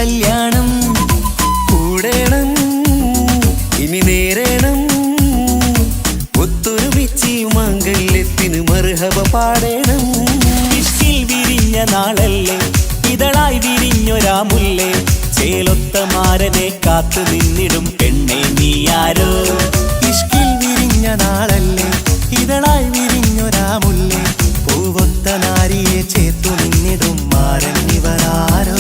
കല്യാണം കൂടേണം ഇനി നേരേണം ഒത്തൊരുമിച്ച് മാംഗല്യത്തിന് മർഹബ പാടേണം. ഇഷ്കിൽ വിരിഞ്ഞ നാളല്ലേ ഇതളായി വിരിഞ്ഞൊരാ മുല്ലേ ചേലൊത്ത മാരനെ കാത്തു നിന്നിടും പെണ്ണെ നീയാരോ. ഇഷ്കിൽ വിരിഞ്ഞ നാളല്ലേ ഇതളായി വിരിഞ്ഞൊരാ മുല്ലേ പൂവൊത്ത നാരിയെ ചേർത്തു നിന്നിടും മാരൻ ഇവരാരോ.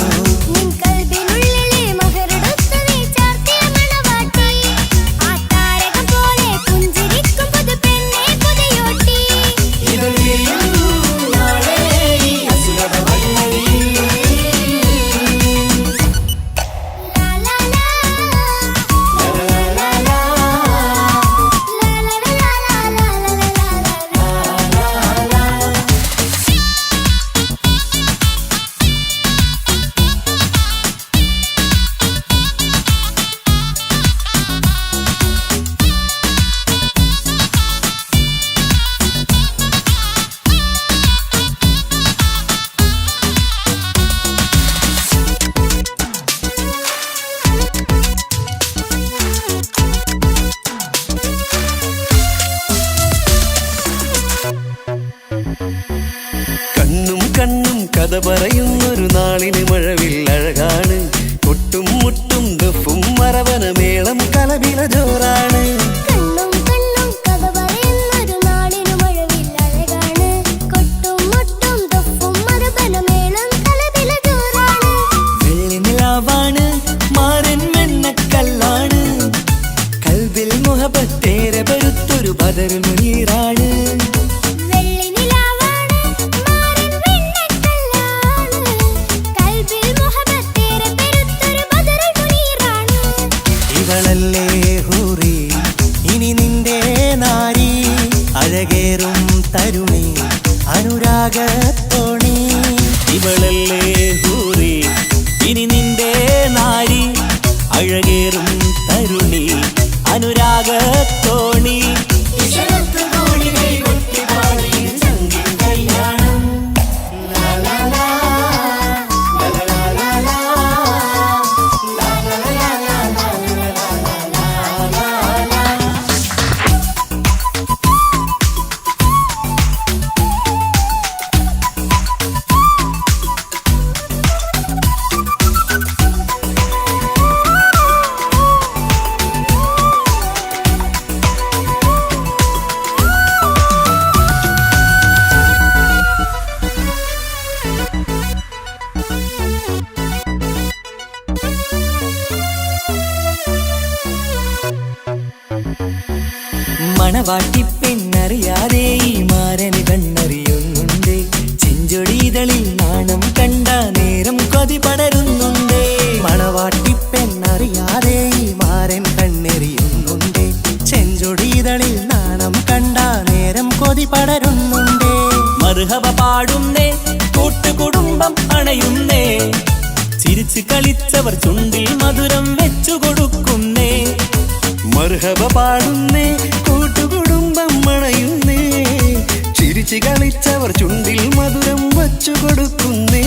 കണ്ണും കണ്ണും കഥ പറയുന്നൊരു നാളിന് മഴവിൽ അഴകാണ്. കൊട്ടും മുട്ടും ദഫും മറവന മേളം കലവില ജോറാണ്. വെള്ളിനിലാവാണ് മാരൻ വെണ്ണക്കല്ലാണ്. കൽബിൽ മുഹബത്തേറെ പരുത്തൊരു ബദറുൽ മുനീറാണ്. ഇവളല്ലേ ഹൂറി ഇനി നിന്റെ നാരി അഴകേറും തരുണി അനുരാഗത്തോണി. ഇവളല്ലേ ഹൂറി ഇനി നിന്റെ നാരി അഴകേറും തരുണി അനുരാഗത്തോണി. മണവാട്ടിപ്പെണ്ണറിയാതെ ഈ മാരന് കണ്ണറിയുന്നുണ്ട്. ചെഞ്ചൊടിതളിൽ നാണം കണ്ട നേരം കൊതി പടരുന്നുണ്ട്. മണവാട്ടിപ്പെണ്ണറിയാതെ ഈ മാരൻ കണ്ണെറിയുന്നുണ്ട്. ചെഞ്ചൊടിതളിൽ നാണം കണ്ട നേരം കൊതി പടരുന്നുണ്ട്. മർഹബ പാടുന്നേ കൂട്ടുകുടുംബം അണയുന്നേ. ചിരിച്ചു കളിച്ചവർ ചുണ്ടിൽ മധുരം വെച്ചു കൊടുക്കുന്നേ. മർഹബ പാടുന്നേ കൂട്ടുകുടുംബം അണയുന്നേ. ചിരിച്ചു കളിച്ചവർ ചുണ്ടിൽ മധുരം വച്ചു കൊടുക്കുന്നേ.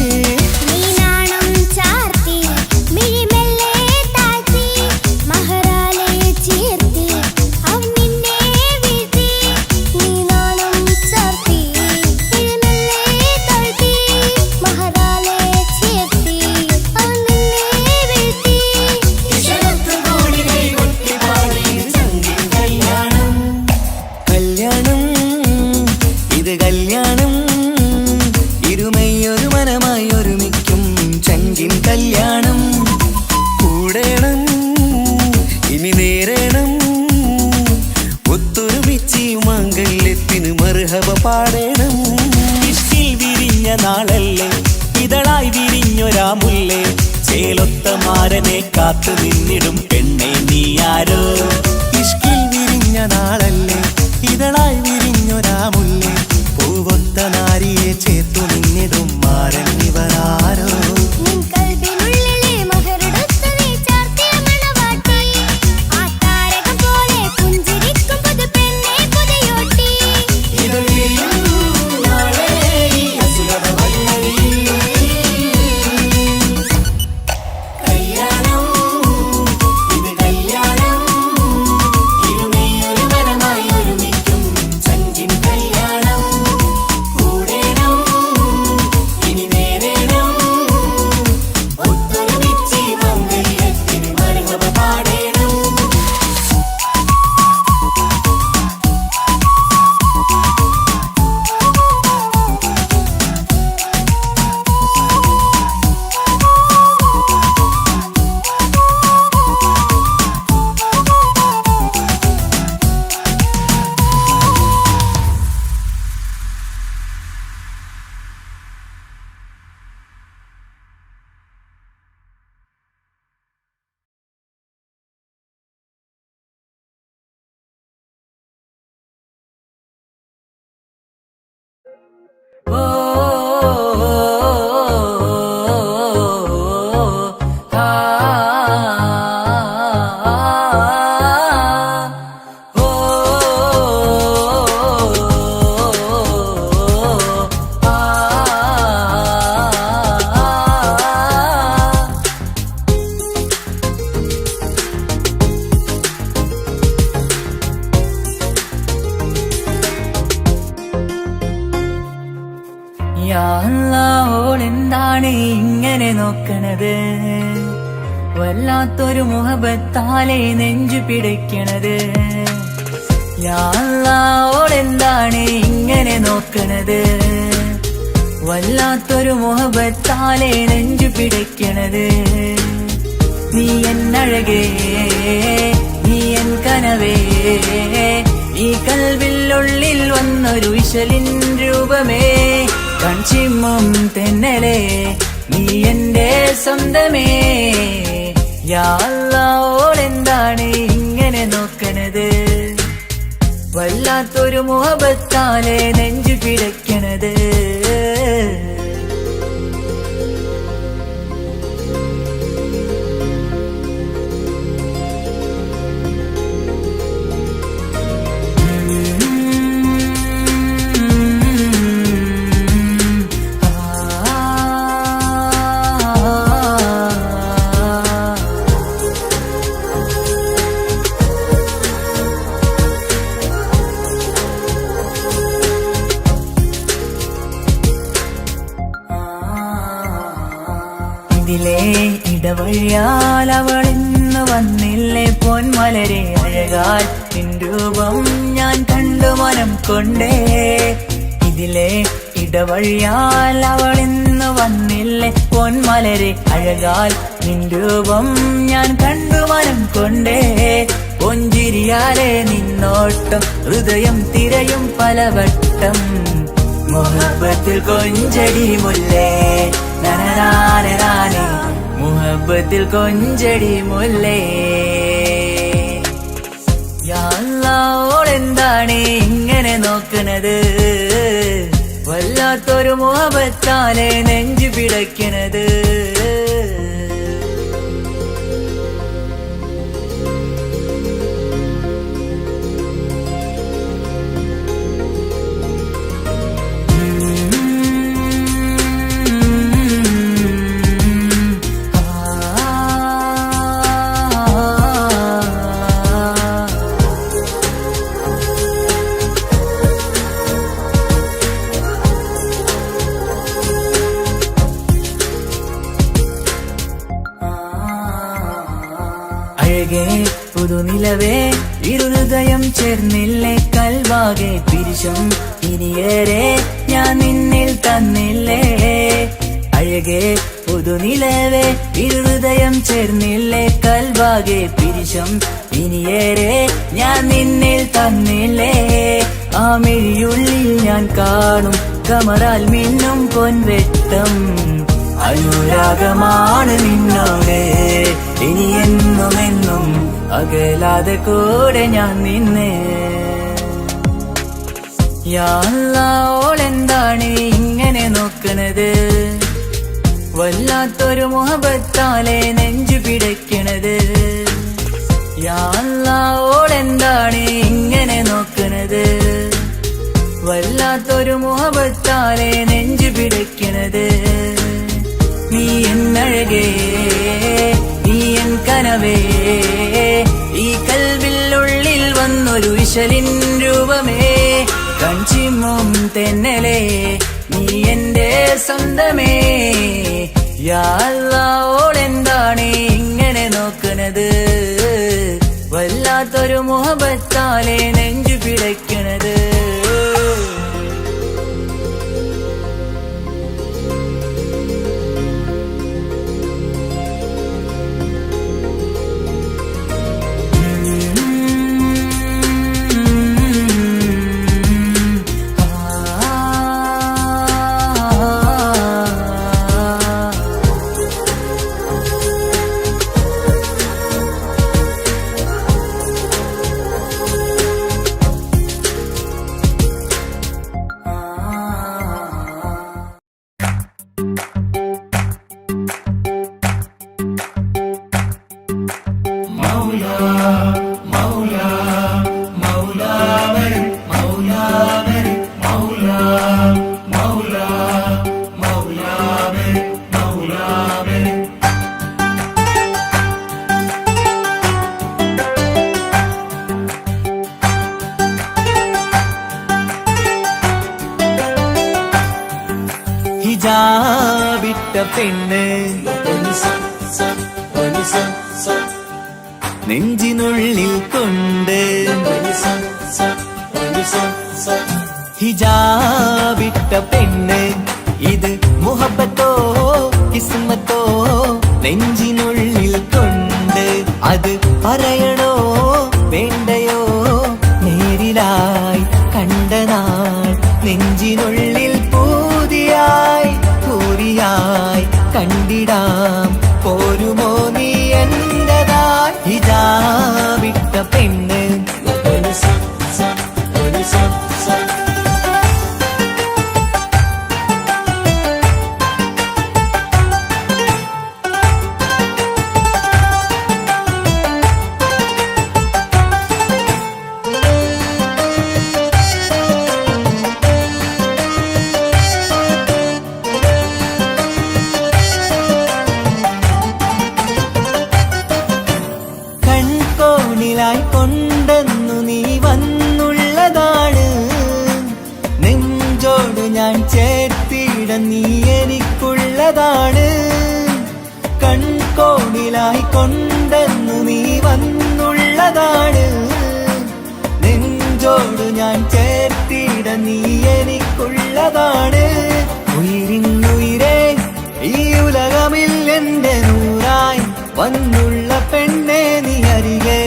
കല്യാണം ഇരുമയൊരു മനമായി ഒരുമിക്കും ചങ്കിൻ കല്യാണം കൂടേണം ഇനി നേരേണം ഒത്തൊരുമിച്ച് മാംഗല്യത്തിന് മർഹബ പാടേണം. ഇഷ്കിൽ വിരിഞ്ഞ നാളല്ലേ ഇതളായി വിരിഞ്ഞൊരാ മുല്ലേ ചേലൊത്ത മാരനെ കാത്തു നിന്നിടും പെണ്ണെ നീയാരോ. ഇഷ്കിൽ വിരിഞ്ഞ നാളല്ലേ ഇതളായി വിരിഞ്ഞൊരാ മുല്ലേ പൂവൊത്ത നാരിയെ ചേർത്തു നിന്നിടും മാരൻ ഇവരാരോ. നോക്കണത് വല്ലാത്തൊരു മുഹബത്താലെ നെഞ്ചു പിടയ്ക്കണത് യാ അല്ലാഹോടെന്താണ് ഇങ്ങനെ നോക്കണത് വല്ലാത്തൊരു മുഹബത്താലെ നെഞ്ചു പിടയ്ക്കണത് നീ എന്നഴകേ നീ എൻ കനവേ ഈ കൽവില്ലുള്ളിൽ വന്നൊരു വിശലിൻ രൂപമേ കൺചിമ്മും തെന്നലേ നീ എന്റെ സ്വന്തമേ യാ അല്ലാഹോടെന്താണ് ഇങ്ങനെ നോക്കണത് വല്ലാത്തൊരു മുഹബത്താലെ നെഞ്ചു പിടയ്ക്കണത് ഇതിലെ ഇടവഴിയാൽ അവളിന്ന് വന്നില്ലേ പൊന്മലരെ അഴകാൽ നിൻ രൂപം ഞാൻ കണ്ടു മനം കൊണ്ടേ ഇതിലെ ഇടവഴിയാൽ അവളിന്ന് വന്നില്ലേ പൊന്മലരെ അഴകാൽ നിൻ രൂപം ഞാൻ കണ്ടു മനം കൊണ്ടേ പൊഞ്ചിരിയാലെ നിന്നോട്ടം ഹൃദയം തിരയും പലവട്ടം മുഹബത്തിൽ കൊഞ്ചടി മുല്ലേ നനനാനേ മുഹബത്തിൽ കൊഞ്ചടി മുല്ലേ യാ അല്ലാഹോടെന്താണ് ഇങ്ങനെ നോക്കണത് വല്ലാത്തൊരു മുഹബത്താലെ നെഞ്ചു പിടയ്ക്കണത് അഴകേ പുതുനിലവേ ഇരുഹൃദയം ചേർന്നില്ലേ കൽവാകെ പിരിശം ഇനിയേറെ ഞാൻ നിന്നിൽ തന്നില്ലേ അഴകേ പുതുനിലവേ ഇരുഹൃദയം ചേർന്നില്ലേ കൽവാകെ പിരിശം ഇനിയേറെ ഞാൻ നിന്നിൽ തന്നില്ലേ ആ മിഴിയുള്ളിൽ ഞാൻ കാണും കമറാൽ മിന്നും പൊൻവെട്ടം അനുരാഗമാണ് നിന്നോട് ഇനി എന്നുമെന്നും അകലാതെ കൂടെ ഞാൻ നിന്നെ യാ അല്ലാഹോടെന്താണ് ഇങ്ങനെ നോക്കണത് വല്ലാത്തൊരു മുഹബത്താലെ നെഞ്ചു പിടയ്ക്കണത് യാ അല്ലാഹോടെന്താണ് ഇങ്ങനെ നോക്കണത് വല്ലാത്തൊരു മുഹബത്താലെ നെഞ്ചു പിടയ്ക്കണത് നീ എന്നഴകേ നീ എൻ കനവേ ഈ കൽവില്ലുള്ളിൽ വന്നൊരു വിശലിൻ രൂപമേ കൺചിമ്മും തെന്നലേ നീ എന്റെ സ്വന്തമേ യാ അല്ലാഹോടെന്താണ് ഇങ്ങനെ നോക്കണത് വല്ലാത്തൊരു മുഹബത്താലെ നെഞ്ചു പിടയ്ക്കണത് ഹിജാബിട്ട പെണ്ണ് നെഞ്ചിനുള്ളിൽ കൊണ്ട് ഹിജാബിട്ട പെണ്ണ് ഇത് മുഹബത്തോ കിസ്മത്തോ നെഞ്ചിനുള്ളിൽ കൊണ്ട് അത് പറയണോ വേണ്ടയോ നേരിലായി കണ്ട നാൾ നെഞ്ചിനുള്ളിൽ പൂതിയായി പൂരിയായി കണ്ടിടാം പോരുമോ നീ എന്റതായി ഹിജാബിട്ട പെണ്ണ് കൊണ്ടെന്നു നീ വന്നുള്ളതാണ് നെഞ്ചോട് ഞാൻ ചേർത്തിട നീ എനിക്കുള്ളതാണ് കൺകോണിലായി കൊണ്ടെന്നു നീ വന്നുള്ളതാണ് നെഞ്ചോട് ഞാൻ ചേർത്തിട നീ എനിക്കുള്ളതാണ് ഉയിരിന്നുയിരേ ഈ ഉലകമിൽ എന്റെ നൂറായി വന്നുള്ള പെണ്ണെ നീ അരികെ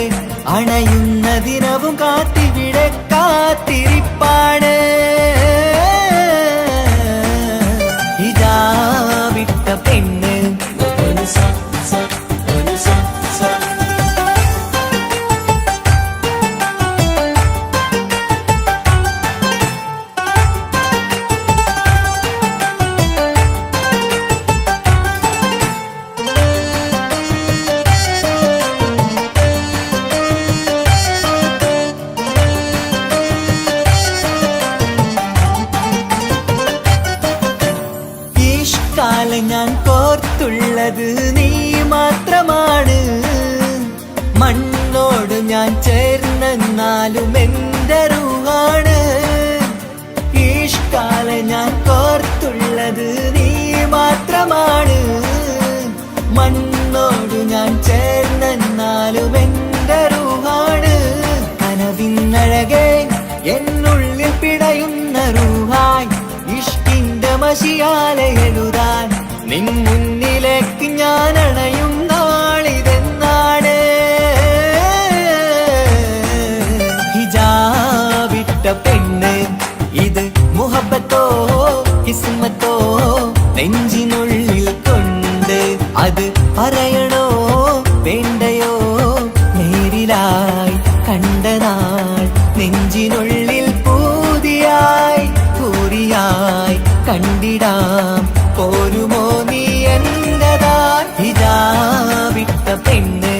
അണയുന്ന ദിനവും കാത്തിവിടെ കാത്തിരിപ്പാണ് ഹിജാബിട്ട പെണ്ണ് ഞാൻ കോർത്തുള്ളത് നീ മാത്രമാണ് മണ്ണോട് ഞാൻ ചേർന്നെന്നാലും എന്റെ റൂഹാണ് ഈഷ്കാല ഞാൻ കോർത്തുള്ളത് നീ മാത്രമാണ് മണ്ണോട് ഞാൻ ചേർന്നെന്നാലും എന്റെ റൂഹാണ് കനവിന്നഴകെ എന്നുള്ളിൽ പിടയുന്ന റൂഹായി ഇഷ്കിന്റെ മഷിയാലെ എഴുതാൻ നിൻ മുന്നിലേക്ക് ഞാൻ അണയും നാളിതെന്നാണ് ഹിജാബിട്ട പെണ്ണ് ഇത് മുഹബത്തോ കിസ്മത്തോ നെഞ്ചിനുള്ളിൽ കൊണ്ട് അത് പറയണോ വേണ്ടയോ നേരിലായി കണ്ട നാൾ നെഞ്ചിനുള്ളിൽ പൂതിയായി പൂരിയായി കണ്ടിടാം പോരുമോ നീ എന്റതായി ഹിജാബിട്ട പെണ്ണ്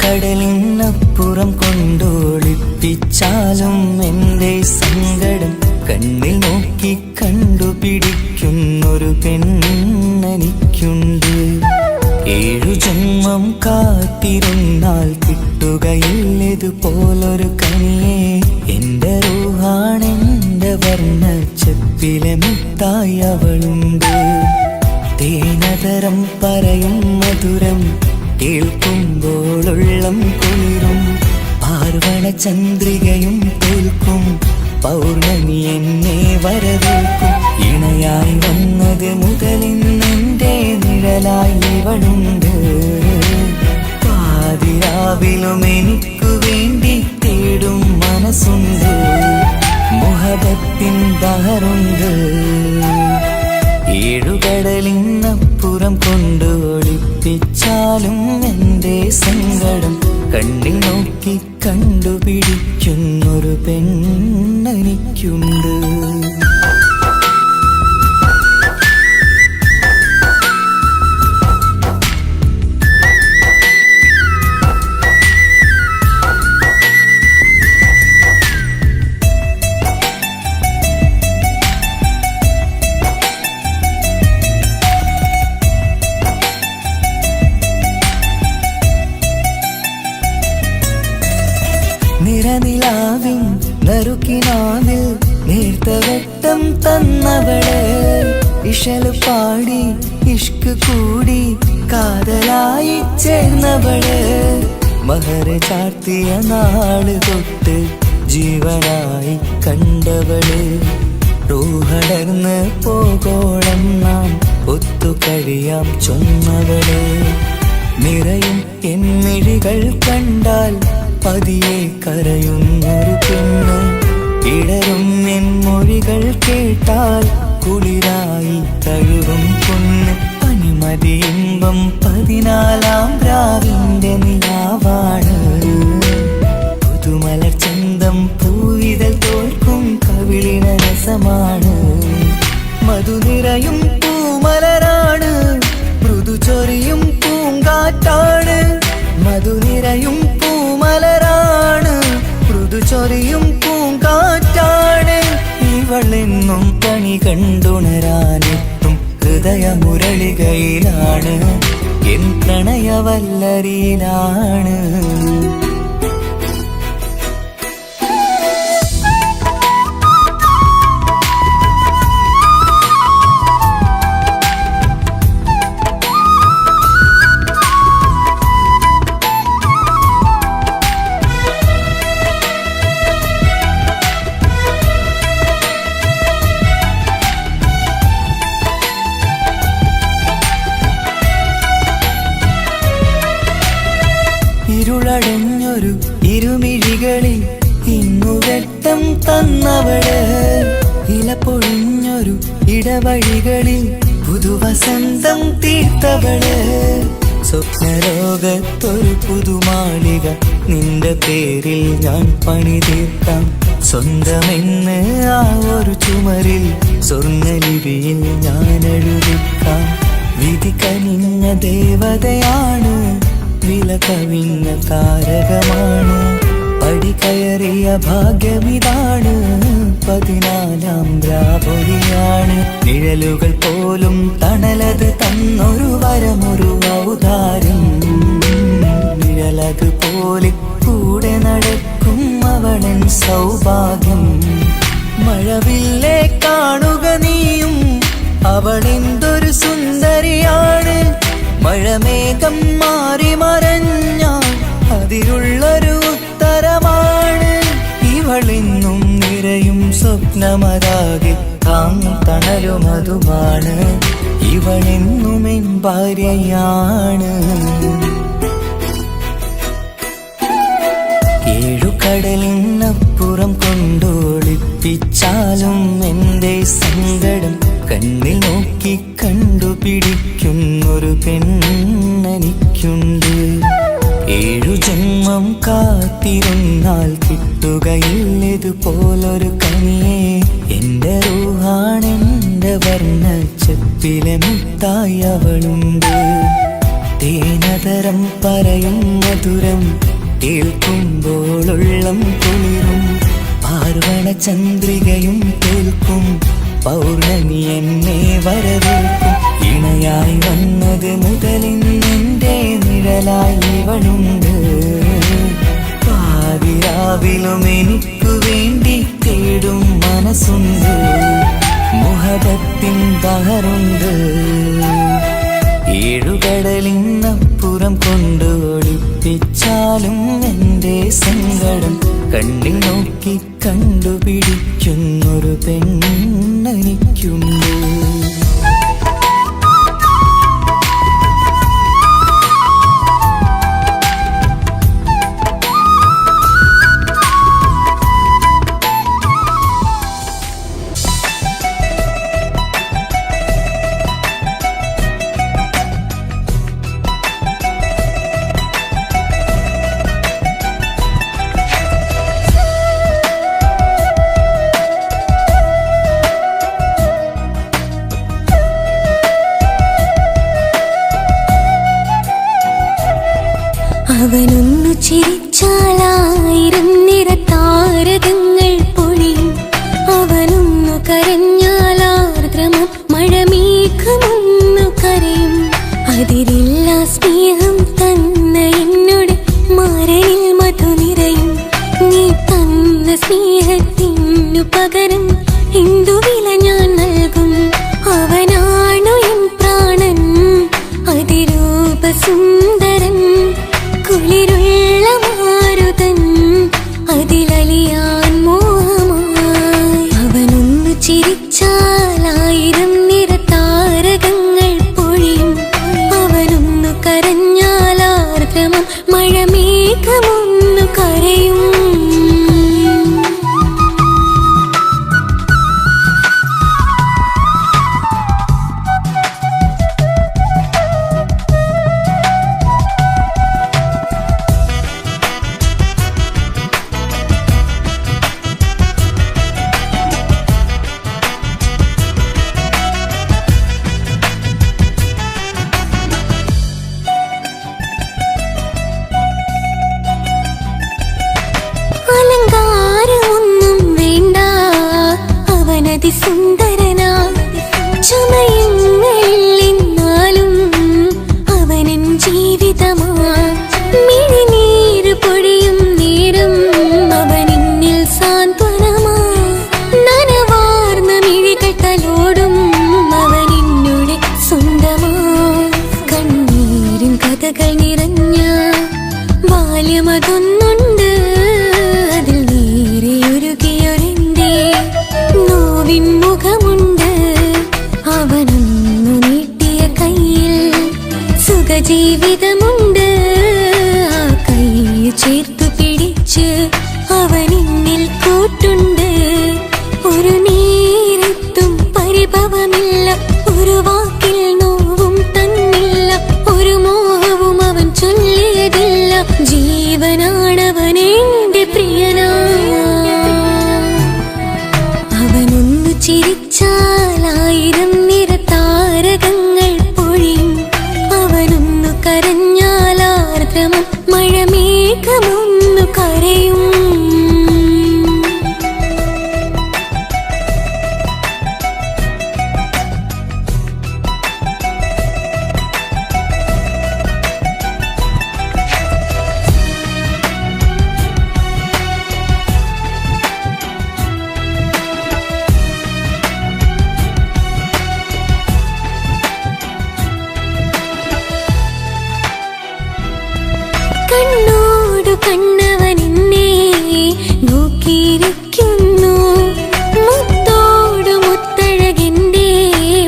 കടലിനപ്പുറം കൊണ്ടോളിപ്പിച്ചാലും എന്റെ സങ്കടം കണ്ണിൽ നോക്കി കണ്ടുപിടിക്കുന്നൊരു പെണ്ണെനിക്കുണ്ട് 7 ജന്മം കാത്തിരുന്നാൽ കിട്ടുകയില്ലതുപോലൊരു കനിയെ എന്റെ റൂഹാണെന്റെ വർണ്ണച്ചപ്പിലെ മുത്തായി അവളുണ്ട് തേനതരം പറയും മധുരം കേൾക്കുമ്പോളുള്ളം കുളിരും പാർവണ ചന്ദ്രികയും തോൽക്കും പൗർണമി എന്നെ വരവേൽക്കും ഇണയായി വന്നത് മുതലിന്നെന്റെ നിഴലായി ഇവളുണ്ട് പാതിരാവിലും എനിക്കു വേണ്ടി തേടും മനസ്സുണ്ട് മുഹബത്തിൻ ബഹറുണ്ട് അപ്പുറം കൊണ്ട് ഒളിപ്പിച്ചാലും എൻ്റെ സങ്കടം കണ്ണിൽ നോക്കി കണ്ടുപിടിക്കുന്നൊരു പെണ്ണെനിക്കുണ്ട്. നിറനിലാവിൻ നറുക്കിനാവിൽ നേർത്ത വെട്ടം തന്നവള്, ഇശല് പാടി ഇഷ്ക് കൂടി കാതലായി ചേർന്നവള്, മഹർ ചാർത്തിയ നാള് തൊട്ട് ജീവനായി കണ്ടവള്, റൂഹടർന്ന് പോകോളം നാം ഒത്തു കഴിയാം ചൊന്നവള്, നിറയും എന്നിഴികൾ കണ്ടാൽ പതിയെ കരയുന്നൊരു പെണ്ണ്, ഇടറും എൻ മൊഴികൾ കേട്ടാൽ കുളിരായി തഴുകും പൊന്ന്, പനിമതി ഇമ്പം 14-ാം രാവിന്റെ നിലാവാണ്, പുതുമലർ ചന്തം പൂവിതൽ തോൽക്കും കവിളിന രസമാണ്, മധുനിറയും പൂമലരാണ്, മൃദു ചൊരിയും പൂങ്കാറ്റാണ്, മധുനിറയും പൂമലരാണ്, മൃദു ചൊരിയും പൂങ്കാറ്റാണ്, ഇവളെന്നും പണി കണ്ടുണരാനെത്തും ഹൃദയമുരളികയിലാണ്, എൻ പ്രണയവല്ലരിയിലാണ്. ഇരുളടഞ്ഞൊരു ഇരുമിഴികളിൽ ഇന്നു വെട്ടം തന്നവള്, ഇല പൊഴിഞ്ഞൊരു ഇടവഴികളിൽ പുതുവസന്തം തീർത്തവള്, സ്വപ്നലോകത്തൊരു പുതുമാളിക നിന്റെ പേരിൽ ഞാൻ പണി തീർക്കാം, സ്വന്തമെന്ന് ആ ഒരു ചുമരിൽ സ്വർണ്ണലിപിയിൽ ഞാൻ എഴുതിക്കാം, വിധി കനിഞ്ഞ ദേവതയാണ്, വില കവിഞ്ഞ താരകമാണ്, പടി കയറിയ ഭാഗ്യമിതാണ്, 14-ാം രാപൊലിയാണ്, നിഴലുകൾ പോലും തണലത് തന്നൊരു വരമൊരു ഔദാര്യം, നിഴലത് പോലെ കൂടെ നടക്കും അവളൻ സൗഭാഗ്യം, മഴവില്ലേ കാണുക നീയും അവളെന്തൊരു സുന്ദരിയാണ്, മഴമേഘം മാറി മറഞ്ഞാൽ അതിലുള്ളൊരു ഉത്തരമാണ്, ഇവളെന്നും നിറയും സ്വപ്നമതാകെ താങ്ങും തണലുമതുമാണ്, ഇവളെന്നും എൻ ഭാര്യയാണ്. ഏഴുകടലിനപ്പുറം കൊണ്ടോളിപ്പിച്ചാലും എൻ്റെ സങ്കടം കണ്ണിൽ നോക്കി കണ്ടുപിടിക്കുന്നൊരു പെണ്ണെനിക്കുണ്ട്, 7 ജന്മം കാത്തിരുന്നാൽ കിട്ടുകയില്ലതുപോലൊരു കനിയെ, എൻ്റെ റൂഹാണെൻ്റെ വർണ്ണച്ചപ്പിലെ മുത്തായി അവളുണ്ട്, തേനതരം പറയും മധുരം കേൾക്കുമ്പോളുള്ളം കുളിരും, പാർവണ ചന്ദ്രികയും കേൾക്കും പൗർണമി എന്നെ വരവേൽക്കും, ഇണയായി വന്നത് മുതലിന്നെൻ്റെ നിഴലായി ഇവളുണ്ട്, പാതിരാവിലും എനിക്കു വേണ്ടി തേടും മനസ്സുണ്ട്, മുഹബത്തിൻ ബഹറുണ്ട്, 7 കടലിനപ്പുറം കൊണ്ട് ഒളിപ്പിച്ചാലും എൻ്റെ സങ്കടം കണ്ണിൽ നോക്കി കണ്ടുപിടിക്കുന്നൊരു പെണ്ണെനിക്കുണ്ട്. ചിരിച്ചാലായിരം നിറത്താരകങ്ങൾ പൊഴിയും. അവനൊന്നു കരഞ്ഞാലാർദ്രമം മഴമേഘമൊന്നു കരയും. അതിരില്ല സ്നേഹം തന്ന എന്നോട് മാരനിൽ മധു നിറയും. നീ തന്ന സ്നേഹത്തിനു പകരം എന്തു വില ഞാൻ നൽകും? അവനാണു എൻ പ്രാണൻ, അതിരൂപസുന്ദരൻ, കുളിരുള്ള മാരുതൻ, അതിലലിയാൻ മോഹമായി. അവനൊന്നു ചിരിച്ചാലായിരം നിറത്താരകങ്ങൾ പൊഴിയും. അവനൊന്നു കരഞ്ഞാലാർദ്രമം മഴമേഘമൊന്നു കരയും. അലങ്കാരമൊന്നും വേണ്ട, അവനതി സുന്ദരനാ. ചമയങ്ങളിൽ എന്നാലും അവനൻ ജീവിതമാ. മിഴിനീര് പൊഴിയും നേരം അവനിന്നിൽ സാന്ത്വനമാ. നനവാർന്ന മിഴികൾ തലോടും അവനിന്നുടെ സ്വന്തമാ. കണ്ണീരും കഥകൾ നിറഞ്ഞ ബാല്യമതൊന്നുണ്ട്, അതിൽ നീരെയൊരുകിയൊരെന്റെ നോവിൻ മുഖമുണ്ട്. അവനൊന്നു നീട്ടിയ കയ്യിൽ സുഖജീവിതമുണ്ട്. ആ കൈ ചേർത്തു പിടിച്ച് അവനിന്നിൽ കൂട്ടുണ്ട്. ഒരു നേരത്തും പരിഭവമില്ല, ഒരു വാക്കിൽ നോവും തന്നില്ല, ഒരു മോഹവും അവൻ ചൊല്ലിയതില്ല. ജീവനാണവനെന്റെ പ്രിയനാ. അവനൊന്നു ചിരിച്ചാലായിരം നിറത്താരകങ്ങൾ പൊഴിയും. അവനൊന്നു കരഞ്ഞാലാർദ്രമം മഴമേഘമൊന്നു കരയും. കണ്ണോടു കണ്ണവനെന്നെ നോക്കിയിരിക്കുന്നു. മുത്തോടു മുത്തഴകെന്റെ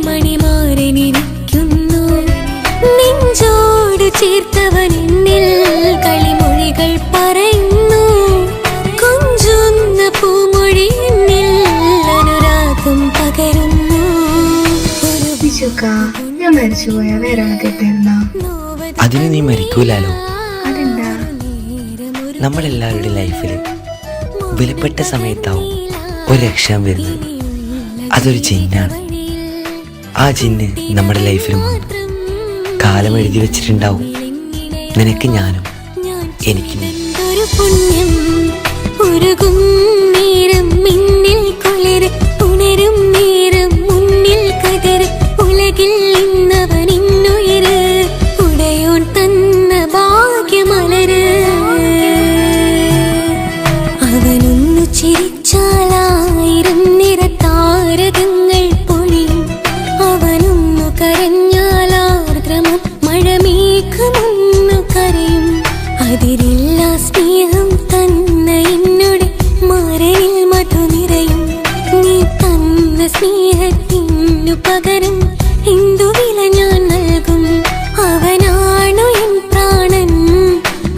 മണിമാരനിരിക്കുന്നു. നെഞ്ചോടു ചേർത്തവനെന്നിൽ കളിമൊഴികൾ പറയുന്നു. കൊഞ്ചുന്ന പൂമൊഴി എന്നിൽ അനുരാഗം പകരുന്നു. ഞാൻ മരിച്ചുപോയ വേറെ ആദ്യത്തെ അതിന് നീ മരിക്കൂലാലോ. അതെന്താ? നമ്മളെല്ലാവരുടെ ലൈഫിൽ വിലപ്പെട്ട സമയത്താവും ഒരു രക്ഷാൻ വരുന്നത്. അതൊരു ജിന്നാണ്. ആ ജിന്ന് നമ്മുടെ ലൈഫിലും കാലം എഴുതി വെച്ചിട്ടുണ്ടാവും. നിനക്ക് ഞാനും എനിക്ക് നീ. ഒരു പുണ്യം ഉരുകും നേരം മിന്നിൽ കുളിര് ഉണരും നേരം മുന്നിൽ കതിര്. ഉലകിൽ ഇന്നവനിന്നുയര് ഉടയോൻ തന്ന ഭാഗ്യമലര്. അവനൊന്നു ചിരിച്ചാലായിരം നിറത്താരകങ്ങൾ പൊഴിയും. അവനൊന്നു കരഞ്ഞാലാർദ്രമം മഴമേഘമൊന്നു കരയും. അതിരില്ല സ്നേഹം തന്ന എന്നോട് മാരനിൽ മധു നിറയും. നീ തന്ന സ്നേഹത്തിനു പകരം എന്തു വില ഞാൻ നൽകും? അവനാണു എൻ പ്രാണൻ,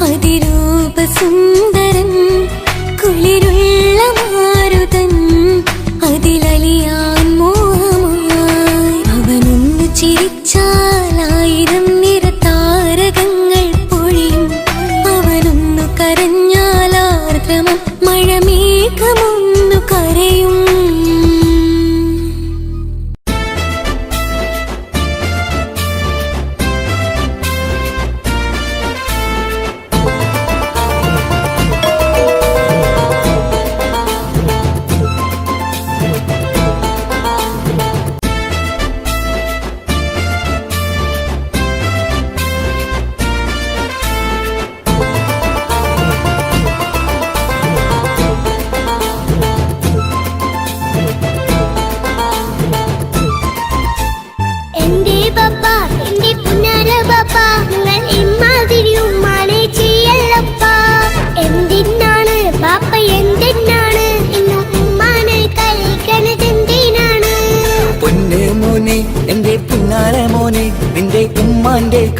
അതിരൂപസുന്ദരൻ, കുളിരുള്ള മാരുതൻ, അതിലലിയാൻ മോഹമായി. അവനൊന്നു ചിരിച്ചാലായിരം നിറത്താരകങ്ങൾ പൊഴിയും. അവനൊന്നു കരഞ്ഞാലാർദ്രമം മഴമേഘമൊന്നു കരയും.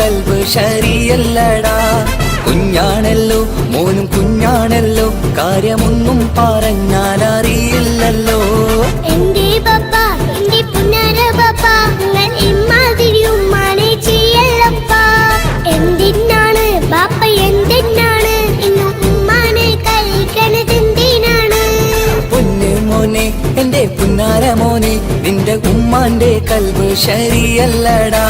കൽബ് ശരിയല്ലടാ. കുഞ്ഞാണല്ലോ മോനും കുഞ്ഞാണല്ലോ, കാര്യമൊന്നും പറഞ്ഞാൽ അറിയില്ലല്ലോ. എന്റെ പപ്പ എന്റെ പുന്നാര പപ്പ, നിങ്ങൾ ഇമ്മാതിരി ഉമ്മാനെ ചെയ്യല്ലപ്പ. എന്തിനാണ് ബാപ്പ എന്തിനാണ് ഇന്ന് ഉമ്മാനെ കഴിക്കണതെന്തിനാണ്? പൊന്നു മോനെ എന്റെ പുന്നാര മോനെ, നിന്റെ ഉമ്മാന്റെ കൽബ് ശരിയല്ലടാ.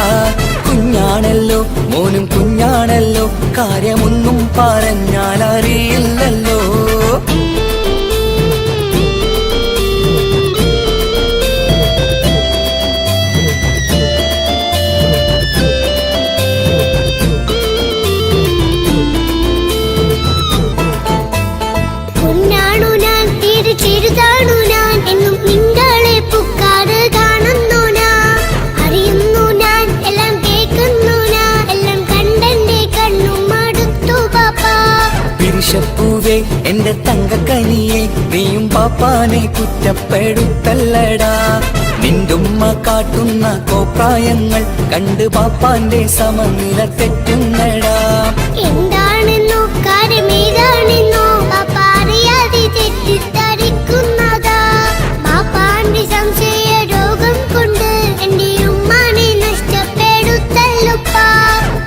കുഞ്ഞാണല്ലോ മോനും കുഞ്ഞാണല്ലോ, കാര്യമൊന്നും പറഞ്ഞാൽ അറിയില്ലല്ലോ. പൊന്നാണു ഞാൻ തീരെ ചെറുതാണു ഞാൻ, എന്നും നിങ്ങളെ പുക്കാറ് കാണുന്നു ഞാൻ. അറിയുന്നു ഞാൻ എല്ലാം കേൾക്കുന്നു ഞാൻ, എല്ലാം കണ്ടെന്റെ കണ്ണും മടുത്തു പാപ്പ. പിരിശപ്പൂവേ എന്റെ തങ്കക്കനിയെ, നീയും പാപ്പാനെ കുറ്റപ്പെടുത്തല്ലടാ. നിന്റുമ്മ കാട്ടുന്ന കോപ്രായങ്ങൾ കണ്ട് പാപ്പാന്റെ സമനില തെറ്റുന്നടാ. എന്താണെന്നോ കാര്യമേതാണെന്നോ പാപ്പ അറിയാതെ തെറ്റിദ്ധരിക്കുന്നതാ. പാപ്പാന്റെ സംശയ രോഗം കൊണ്ട് എന്റെ ഉമ്മാനെ നഷ്ടപ്പെടുത്തല്ലുപ്പാ.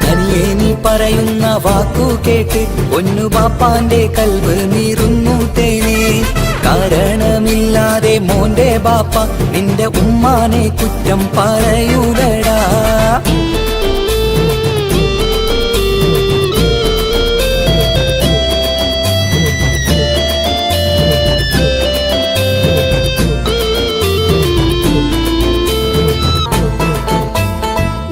കനിയെ നീ പറയുന്ന വാക്കു കേട്ട് ഒന്നു പാപ്പാന്റെ കൽവ് നീറുന്നു തേനെ. കാരണമില്ലാതെ മോന്റെ ബാപ്പ നിന്റെ ഉമ്മാനെ കുറ്റം പറയൂലടാ.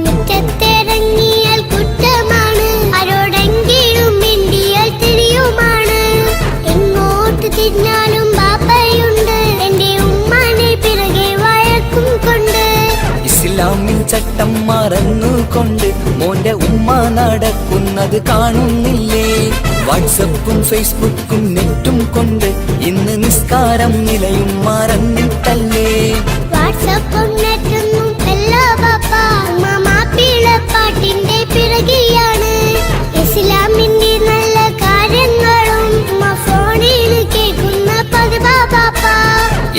മുറ്റത്തിറങ്ങിയാൽ കുറ്റമാണ്, ആരോടെങ്കിലും മിണ്ടിയാൽ തിരിയുമാണ്. എങ്ങോട്ട് തിരിഞ്ഞാലും ബാപ്പയുണ്ട്, എന്റെ ഉമ്മാനെ പിറകെ വഴക്കും കൊണ്ട്. ഇസ്ലാമിൽ ചട്ടം മറന്നുകൊണ്ട് മോന്റെ ഉമ്മ നടക്കുന്നത് കാണുന്നില്ലേ? വാട്സപ്പും ഫേസ്ബുക്കും നെറ്റും കൊണ്ട് ഇന്ന് നിസ്കാരം നിലയും മറന്നിട്ടല്ലേ? വാട്സപ്പും നെറ്റൊന്നും അല്ല ബാപ്പ, ഉമ്മ മാപ്പിളപ്പാട്ടിന്റെ പിറകെയാണ്. ഇസ്ലാമിന്റെ നല്ല കാര്യങ്ങളും ഉമ്മ ഫോണിൽ കേൾക്കുന്ന പതിവാ ബാപ്പ.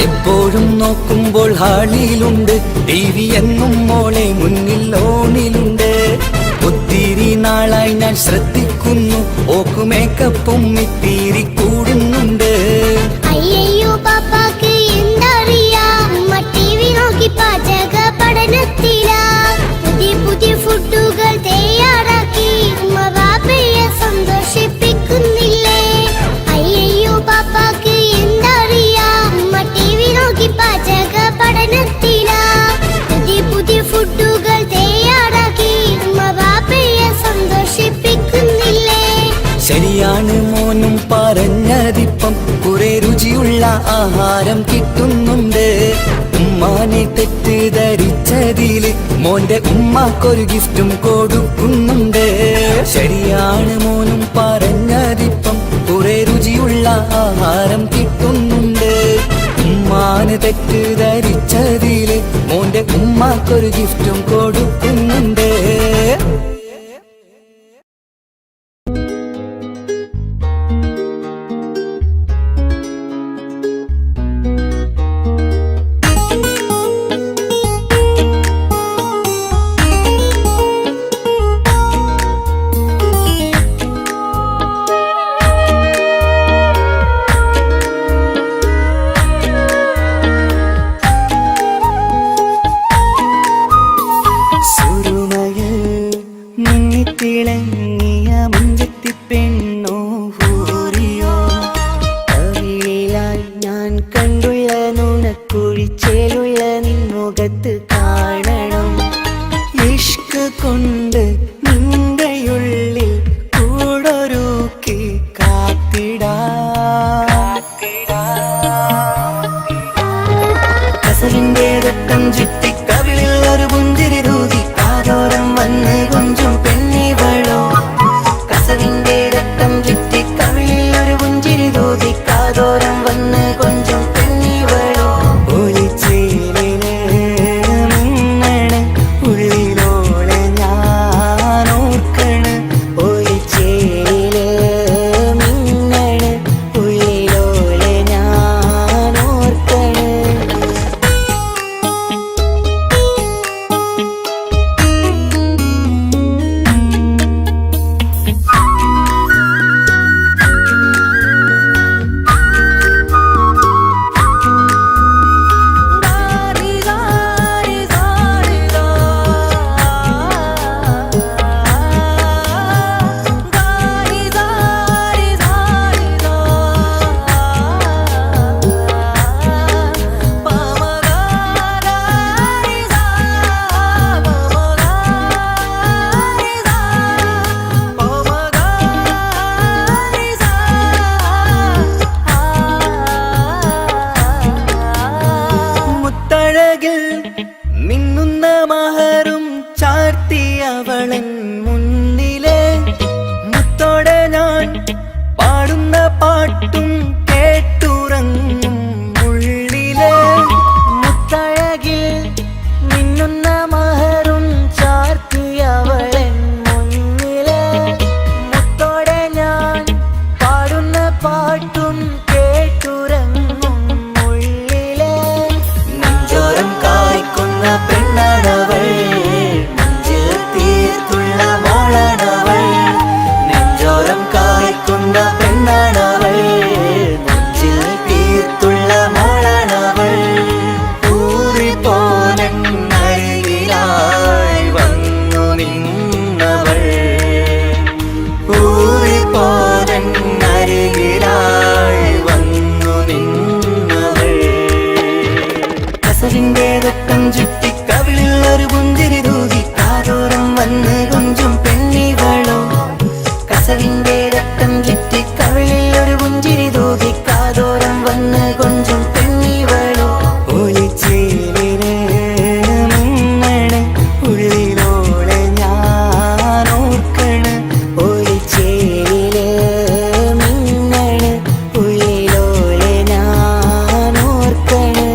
എപ്പോഴും നോക്കുമ്പോൾ ഹാളിയിലുണ്ട് TV എന്നും മോളെ മുന്നിൽ ഓണിലുണ്ട്. ഒത്തിരി നാളായി ഞാൻ ശ്രദ്ധിക്കുന്നു, ഓക്ക് മേക്കപ്പും ഇത്തിരി കൂടുന്നുണ്ട്. അയ്യോ പാപ്പാക്ക് എന്തറിയാ, ഉമ്മ TV നോക്കി പാചക പഠനത്തിലാ. പുതിയ പുതിയ ഫുഡുകൾ തയ്യാറാക്കി ഉമ്മ ബാപ്പയെ സന്തോഷിപ്പിക്കുന്നില്ലേ? അയ്യോ പാപ്പാക്ക് എന്തറിയാ, ഉമ്മ TV നോക്കി പാചക പഠനത്തിലാ. പുതിയ പുതിയ ഫുഡുകൾ തയ്യാറാക്കി ഉമ്മ ബാപ്പയെ സന്തോഷിപ്പിക്കുന്നില്ലേ? ശരിയാണ് മോനും പറഞ്ഞതിപ്പം, കുറെ രുചിയുള്ള ആഹാരം കിട്ടുന്നുണ്ട്. ഉമ്മാനെ തെറ്റിദ്ധരിച്ചതില് മോന്റെ ഉമ്മാക്കൊരു ഗിഫ്റ്റും കൊടുക്കുന്നുണ്ട്. ശരിയാണ് മോനും പറഞ്ഞതിപ്പം, കുറെ രുചിയുള്ള ആഹാരം കിട്ടുന്നുണ്ട്. ഉമ്മാന് തെറ്റിദ്ധരിച്ചതില് മോന്റെ ഉമ്മാക്കൊരു ഗിഫ്റ്റും കൊടുക്കുന്നുണ്ട്. തിളങ്ങിയ മുഞ്ചത്തി പെണ്ണോ ഹൂറിയോ, കവിളിലായി ഞാൻ കണ്ടുള്ള നുണക്കുഴിച്ചേലുള്ള നിൻമുഖത്ത് കാണണം. ഇഷ്ക് കൊണ്ട് നിന്റെയുള്ളിൽ കൂടൊരുക്കി കാത്തിടാ. കസവിന്റെ രക്തം ചുറ്റി കവിളിൽ ഒരു പുഞ്ചിരി തൂകി കാതോരം വന്ന് കൊഞ്ചും പെണ്ണിവളോ. കസവിന്റെ രക്തം ചുറ്റി കവിളിൽ ഒരു പുഞ്ചിരി തൂകി കാതോരം വന്ന് കൊഞ്ചും പെണ്ണിവളോ. ഒളിച്ചേലിന് മിന്നണ ഉള്ളിലോളെ ഞാനോ കസവിന്റെ രക്തം ചുറ്റി കവിളിൽ ഒരു പുഞ്ചിരി തൂകി കാതോരം വന്ന് കൊഞ്ചും പെണ്ണിവളോ കസവിന്റെ രക്തം ചുറ്റി കവിളിൽ ഒരു പുഞ്ചിരി തൂകി കാതോരം വന്ന് കൊഞ്ചും പെണ്ണിവളോ ഒളിച്ചേലിന് മിന്നണ് ഉള്ളിലോളെ ഞാൻ ഓർക്കണ് ഒളിച്ചേലില് മിന്നണ് ഉള്ളിലോളെ ഞാൻ ഓർക്കണ്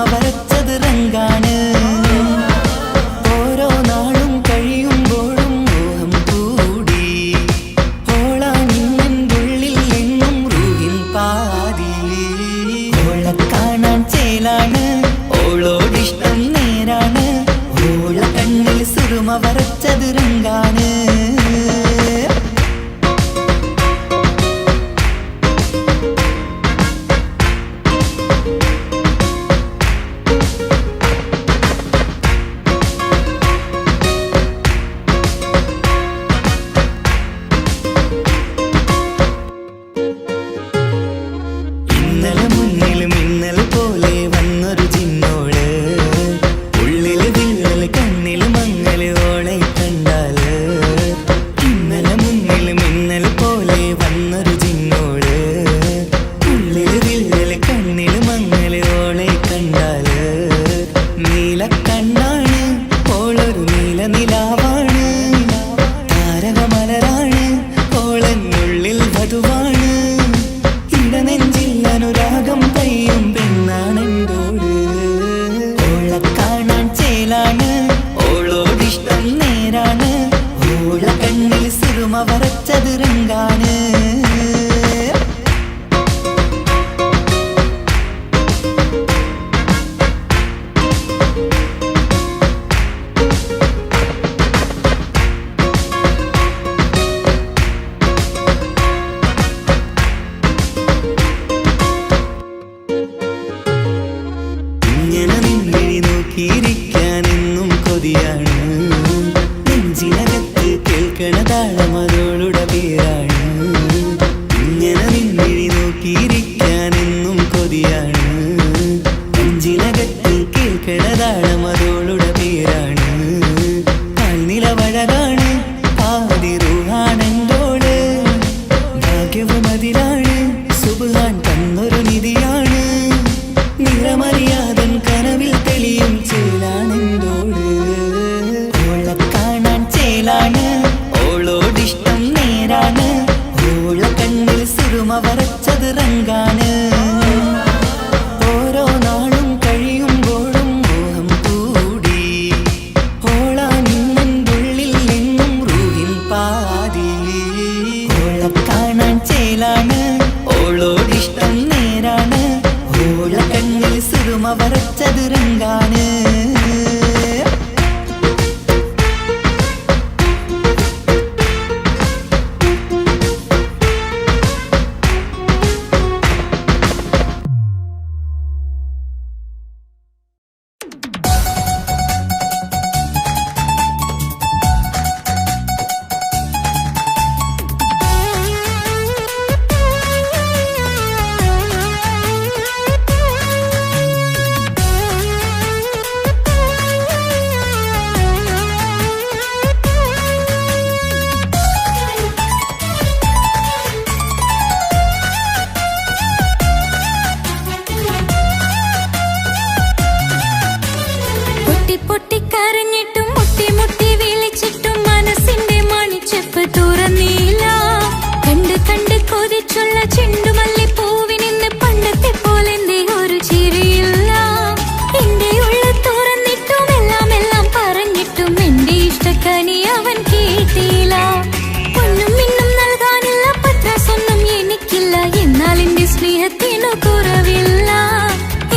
വരച്ചത് റങ്കാണ്. ഓരോ നാളും കഴിയുമ്പോഴും മോഹം കൂടി. ഓളാണിന്നുള്ളിൽ എന്നും റൂഹിൻ പാതി. ഓളെ കാണാൻ ചേലാണ്, ഓളോടിഷ്ടം നേരാണ്. ഓള കണ്ണിൽ സുറുമ വരച്ചത് റങ്കാണ്. ഇന്നലെ മുന്നിൽ മിന്നൽ പോലെ വന്നൊരു ചിന്നോള്. ഉള്ളില് വിള്ളൽ കണ്ണിൽ മങ്ങൽ ഓളെ കണ്ടാല്. ഇന്നലെ മുന്നിൽ മിന്നൽ പോലെ വന്നൊരു ചിന്നോള്. ഉള്ളില് വിള്ളൽ കണ്ണിൽ മങ്ങൽ ഓളെ കണ്ടാല്. നീല കണ്ണാണ്, ഓളൊരു നീല നിലാവാണ്. താരകമലരാണ്, ഓളെന്നുള്ളിൽ വധുവാണ്. ഇടനെഞ്ചിൽ അനുരാഗം പെയ്യും പെണ്ണാണെന്തോട്. ഓളെ കാണാൻ ചേലാണ്, ഓളോടിഷ്ടം നേരാണ്. ഓള കണ്ണിൽ സുറുമ വരച്ചത് റങ്കാണ്. ഇങ്ങനെ നിന്നിഴി നോക്കിയിരിക്കാൻ എന്നും കൊതിയാണ്. നെഞ്ചിനകത്ത് കേൾക്കണ താളം അതോളുടെ പേരാണ്. ഇങ്ങനെ നിന്നിഴി നോക്കിയിരിക്കാൻ എന്നും കൊതിയാണ്. നെഞ്ചിനകത്ത് കേൾക്കണ താളം അതോളുടെ പേരാണ്. കാൽനിലവഴകാണ്, പാതി റൂഹാണെന്തോള്. ഭാഗ്യവും അതിലാണ്, സുബ്ഹാൻ തന്നൊരു നിധിയാണ്. നിറമറിയാതൻ കനവിൽ തെളിയും ചേലാണെന്തോട്. ഓളെ കാണാൻ ചേലാണ്, ഓളോടിഷ്ടം നേരാണ്. ഓള കണ്ണിൽ സുറുമ വരച്ചത് റങ്കാണ്. ഓരോ നാളും കഴിയുമ്പോഴും മോഹം കൂടി. ഓളാണിന്നുള്ളിൽ എന്നും റൂഹിൻ പാതി. ഓളെ കാണാൻ ചേലാണ്, ഓളോടിഷ്ടം നേരാണ്. ഓള കണ്ണിൽ സുറുമ വരച്ചത് റങ്കാണ്. പൊട്ടിക്കരഞ്ഞിട്ടും മുട്ടി മുട്ടി വിളിച്ചിട്ടും മനസ്സിന്റെ മണിച്ചെപ്പ് തുറന്നില്ല. കണ്ട് കണ്ട് കൊതിച്ചുള്ള ചെണ്ടുമല്ലിപ്പൂവിനിന്ന് പണ്ടത്തെ പോലെ ഒരു ചിരിയില്ല. എന്റെ ഉള്ളിൽ തുറന്നിട്ടും എല്ലാം പറഞ്ഞിട്ടും എന്റെ ഇഷ്ടക്കനി അവൻ കേട്ടില്ല. ഒന്നും ഇന്നും നൽകാനില്ല, പത്രാസൊന്നും എനിക്കില്ല. എന്നാൽ എന്റെ സ്നേഹത്തിനു കുറവില്ല,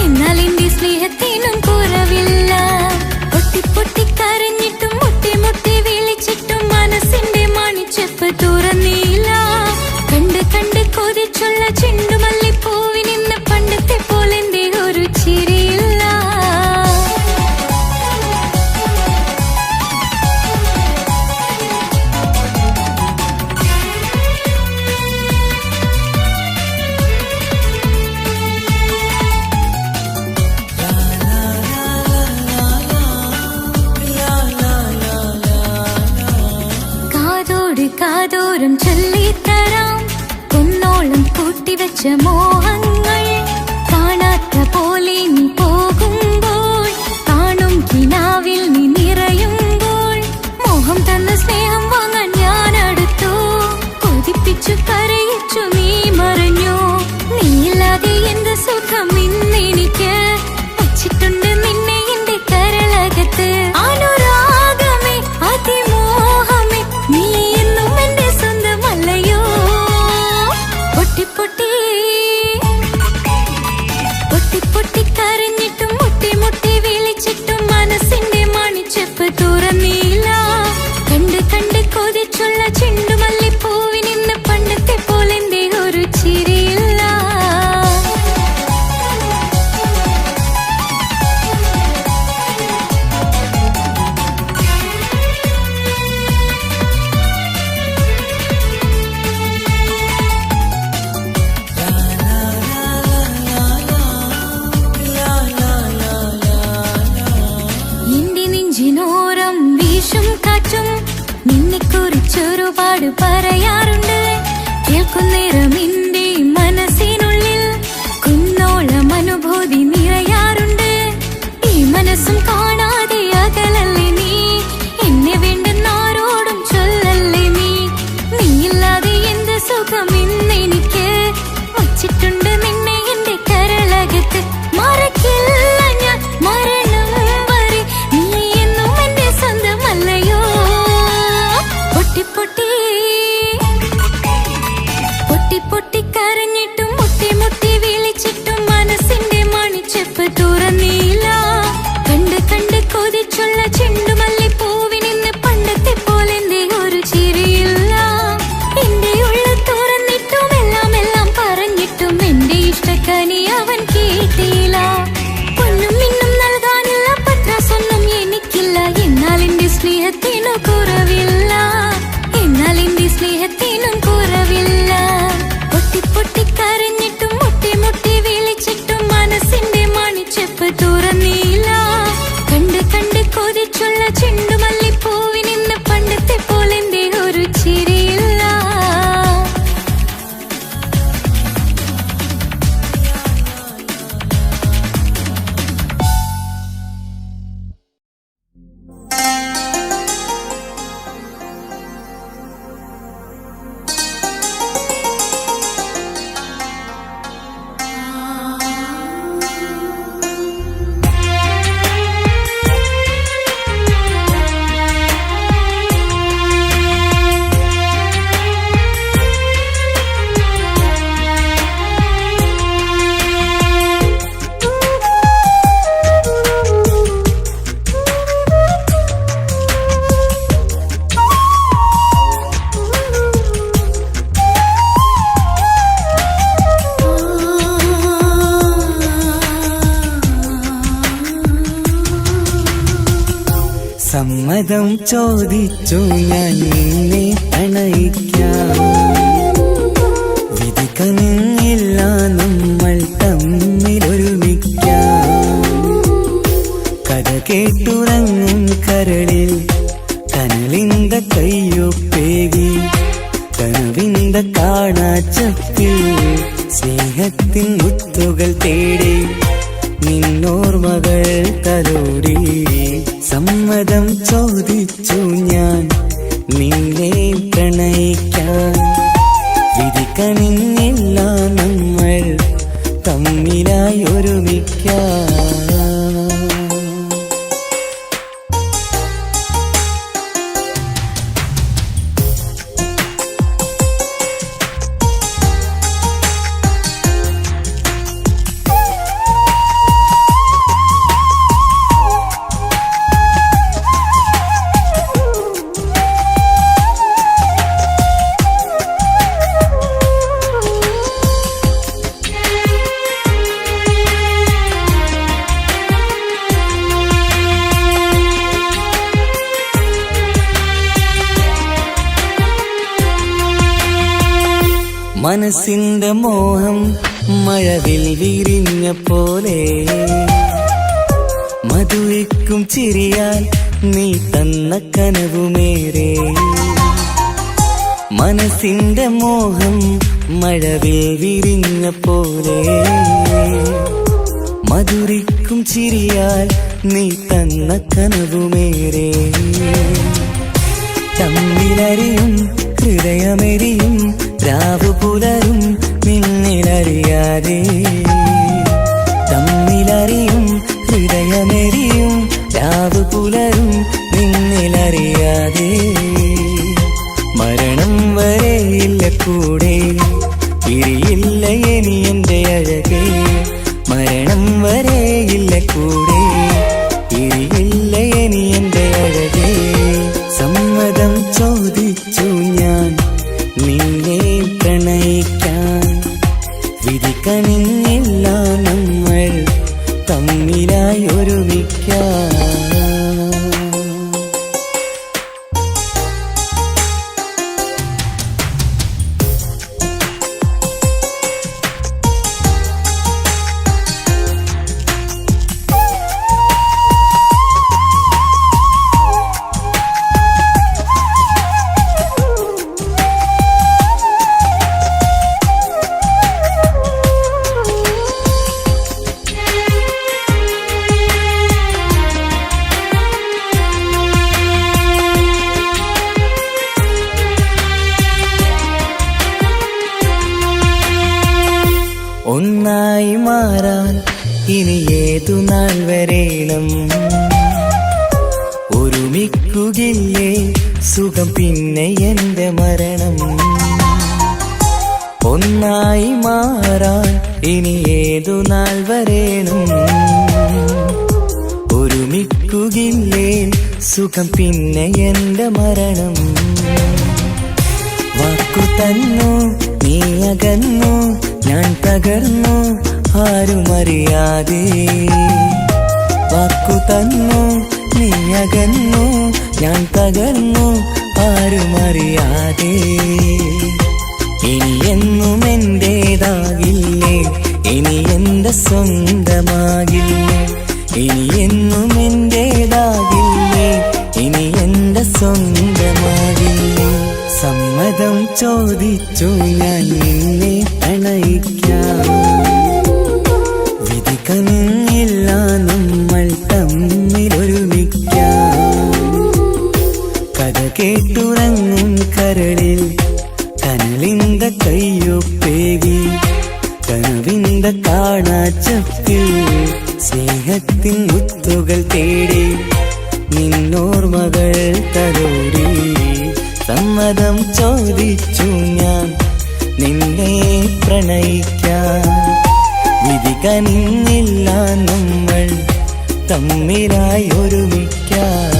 എന്നാൽ എന്റെ സ്നേഹത്തിനും കുറവില്ല. പൊട്ടിക്കരഞ്ഞിട്ടും മുട്ടി മുട്ടി വിളിച്ചിട്ടും മനസ്സിന്റെ മണിച്ചെപ്പ് തുറന്നില്ല. കണ്ട് കണ്ട് കൊതിച്ചുള്ള ചെണ്ടുമല്ലിപ്പൂവിനിന്ന് പണ്ടത്തെ പോലെ ഒരു ചിരിയില്ല. കാതോരം ചൊല്ലിത്തരാം കുന്നോളം കൂട്ടിവെച്ച മോഹങ്ങൾ. കാണാത്ത പോലെ നീ പോകുമ്പോൾ, കാണും കിനാവിൽ നീ നിറയുമ്പോൾ. മോഹം തന്ന സ്നേഹം വാങ്ങാൻ ഞാൻ അടുത്തു. കൊതിപ്പിച്ചു കരയിച്ചു നീ മറഞ്ഞു. നീയില്ലാതെ എന്ത് സുഖം ഇന്നെനിക്ക്. വച്ചിട്ട നിന്നെക്കുറിച്ചൊരുപാട് പറയാറുണ്ട്. കേൾക്കുന്നേരം എന്റെ മനസ്സിനുള്ളിൽ കുന്നോളം അനുഭൂതി നിറയാറുണ്ട്. ഈ മനസ്സും കാണാതെ അകലല്ലേ നീ, എന്നെ വേണ്ടെന്നാരോടും ചൊല്ലല്ലേ നീ. നീയില്ലാതെ എന്ത് സുഖം ഇന്നെനിക്ക്, വച്ചിട്ടുണ്ട് നിന്നെ എന്റെ കരളകത്ത്. മറക്കില്ല ഞാൻ മരണം വരെ, നീ എന്നും എന്റെ സ്വന്തമല്ലയോ. പൊട്ടി പൊട്ടി പൊട്ടി പൊട്ടി കരഞ്ഞിട്ടും മുട്ടി മുട്ടി വിളിച്ചിട്ടും മനസ്സിന്റെ മണിച്ചെപ്പ് തുറന്നില്ല. കണ്ട് കണ്ട് കൊതിച്ചുള്ള ചെണ്ടുമല്ലി പൂവിനിന്ന് പണ്ടത്തെ പോലെ എന്റെ ഒരു ചിരിയില്ല. എന്റെ ഉള്ള തുറന്നിട്ടും എല്ലാം എല്ലാം പറഞ്ഞിട്ടും എന്റെ ഇഷ്ടക്കനി അവൻ കേട്ടില്ല. പൊന്നും മിന്നും നൽകാനുള്ള പത്രാസൊന്നും എനിക്കില്ല. എന്നാൽ എന്റെ സ്നേഹത്തിനു കുറവില്ല, എന്നാൽ എന്റെ സ്നേഹത്തിനും കുറവില്ല. പൊട്ടി പൊട്ടി കരഞ്ഞിട്ടും മുട്ടി മുട്ടി വിളിച്ചിട്ടും മനസ്സിന്റെ മണിച്ചെപ്പ് തുറന്നില്ല. കണ്ട് കണ്ട് കൊതിച്ചുള്ള ചെണ്ടുമല്ലി പൂവിനിന്ന് പണ്ടത്തെ പോലെ എന്റെ ഒരു ചിരിയില്ല. സമ്മതം ചോദിച്ചു ഞാൻ നിന്നെ പ്രണയിക്കാം. വിധി കനിഞ്ഞില്ല നമ്മൾ തമ്മിലൊരുമിക്കാം. കഥ കേട്ടുറങ്ങും കരളിൽ കനലിന്ത കയ്യൊപ്പേകി, കനവിന്ത കാണാച്ചപ്പിൽ സ്നേഹത്തിൻ മുത്തുകൾ തേടി നിന്നോർമകൾ തലോടി. സമ്മതം ചോദിച്ചു ഞാൻ നിന്നെ പ്രണയിക്കാൻ. വിധി കനിഞ്ഞില്ല നമ്മൾ തമ്മിലായി ഒരുമിക്കാം. മനസ്സിന്റെ മോഹം മഴവിൽ വിരിഞ്ഞ പോലെ, മധുരിക്കും ചിരിയാൽ നീ തന്ന കനവുമേറെ. മനസ്സിന്റെ മോഹം മഴവിൽ വിരിഞ്ഞ പോലെ, മധുരിക്കും ചിരിയാൽ നീ തന്ന കനവുമേറെ. തമ്മിലറിയും ഹൃദയമെരിയും രാവു പുലരും നിന്നിലറിയാതെ. തമ്മിലറിയും ഹൃദയമെരിയും രാവു പുലരും നിന്നിലറിയാതെ. മരണം വരെയില്ല കൂടെ, പിരിയില്ല ഇനി എന്റെ അഴകേ. മരണം വരെയില്ല കൂടെ, പിരിയില്ല ഇനി എന്റെ അഴകേ. സമ്മതം ചോദിച്ചു ഞാൻ നിന്നെ പ്രണയിക്കാൻ. വിധി കനിഞ്ഞില്ല നമ്മൾ തമ്മിലായി ഒരുമിക്കാം. ഒന്നായി മാറാൻ ഇനി ഏതു നാൾ വരേണം? ഒരുമിക്കുകയില്ലേ സുഖം പിന്നെ എന്റെ മരണം? ഒന്നായി മാറാൻ ഇനി ഏതു നാൾ വരേണം? ഒരുമിക്കുകയില്ലേ സുഖം പിന്നെ എന്റെ മരണം? വാക്കു തന്നു നീ അകന്നു, ഞാൻ തകർന്നു ആരുമറിയാതെ. വാക്കു തന്നു നീ അകന്നു, ഞാൻ തകർന്നു ആരുമറിയാതെ. ഇനി എന്നും എന്റേതാകില്ലേ, ഇനി എന്റെ സ്വന്തമാകില്ലേ? ഇനി എന്നും എന്റേതാകില്ലേ, ഇനി എന്റെ സ്വന്തമാകില്ലേ? സമ്മതം ചോദിച്ചു ഞാൻ നിന്നെ പ്രണയിക്കാം. വിധി കനിഞ്ഞില്ല നമ്മൾ തമ്മിലൊരുമിക്കാം. കഥ കേട്ടുറങ്ങും കരളിൽ കനലിന്ത കയ്യൊപ്പേകി, കനവിന്ത കാണാച്ചപ്പിൽ സ്നേഹത്തിൻ മുത്തുകൾ തേടി, നിന്നോർമകൾ തലോടി. സമ്മതം ചോദിച്ചു ഞാൻ നിന്നെ പ്രണയിക്കാം. വിധി കനിഞ്ഞില്ല നമ്മൾ തമ്മിലായി ഒരുമിക്കാം.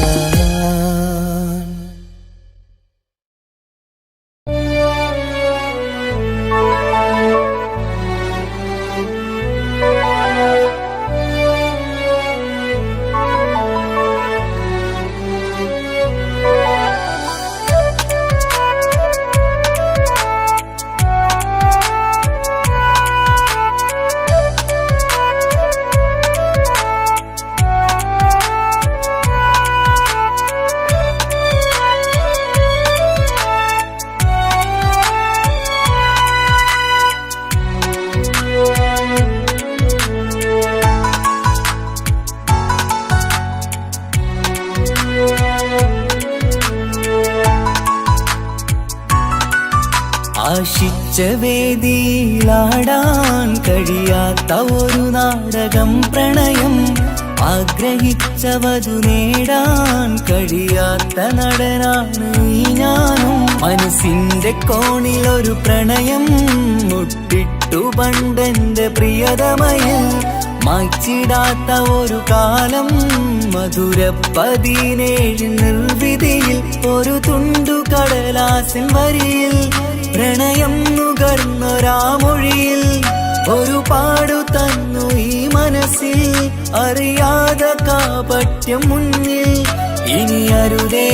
ആശിച്ച വേദിയിലാടാൻ കഴിയാത്ത ഒരു നാടകം പ്രണയം. ആഗ്രഹിച്ചവതു നേടാൻ കഴിയാത്ത നടനാണ് ഈ ഞാനും. മനസ്സിന്റെ കോണിലൊരു പ്രണയം മുട്ടിട്ടു പണ്ടെന്റെ പ്രിയതമയിൽ. മായ്ച്ചിടാത്ത ഒരു കാലം മധുര 17 നിർവിധിയിൽ. ഒരു തുണ്ടു കടലാസിൻ വരിയിൽ പ്രണയം നുകർന്നൊരാമൊഴിയിൽ. ഒരു പാടു തന്നു ഈ മനസ്സിൽ അറിയാതെ കാപട്യം മുന്നിൽ. ഇനി അരുതേ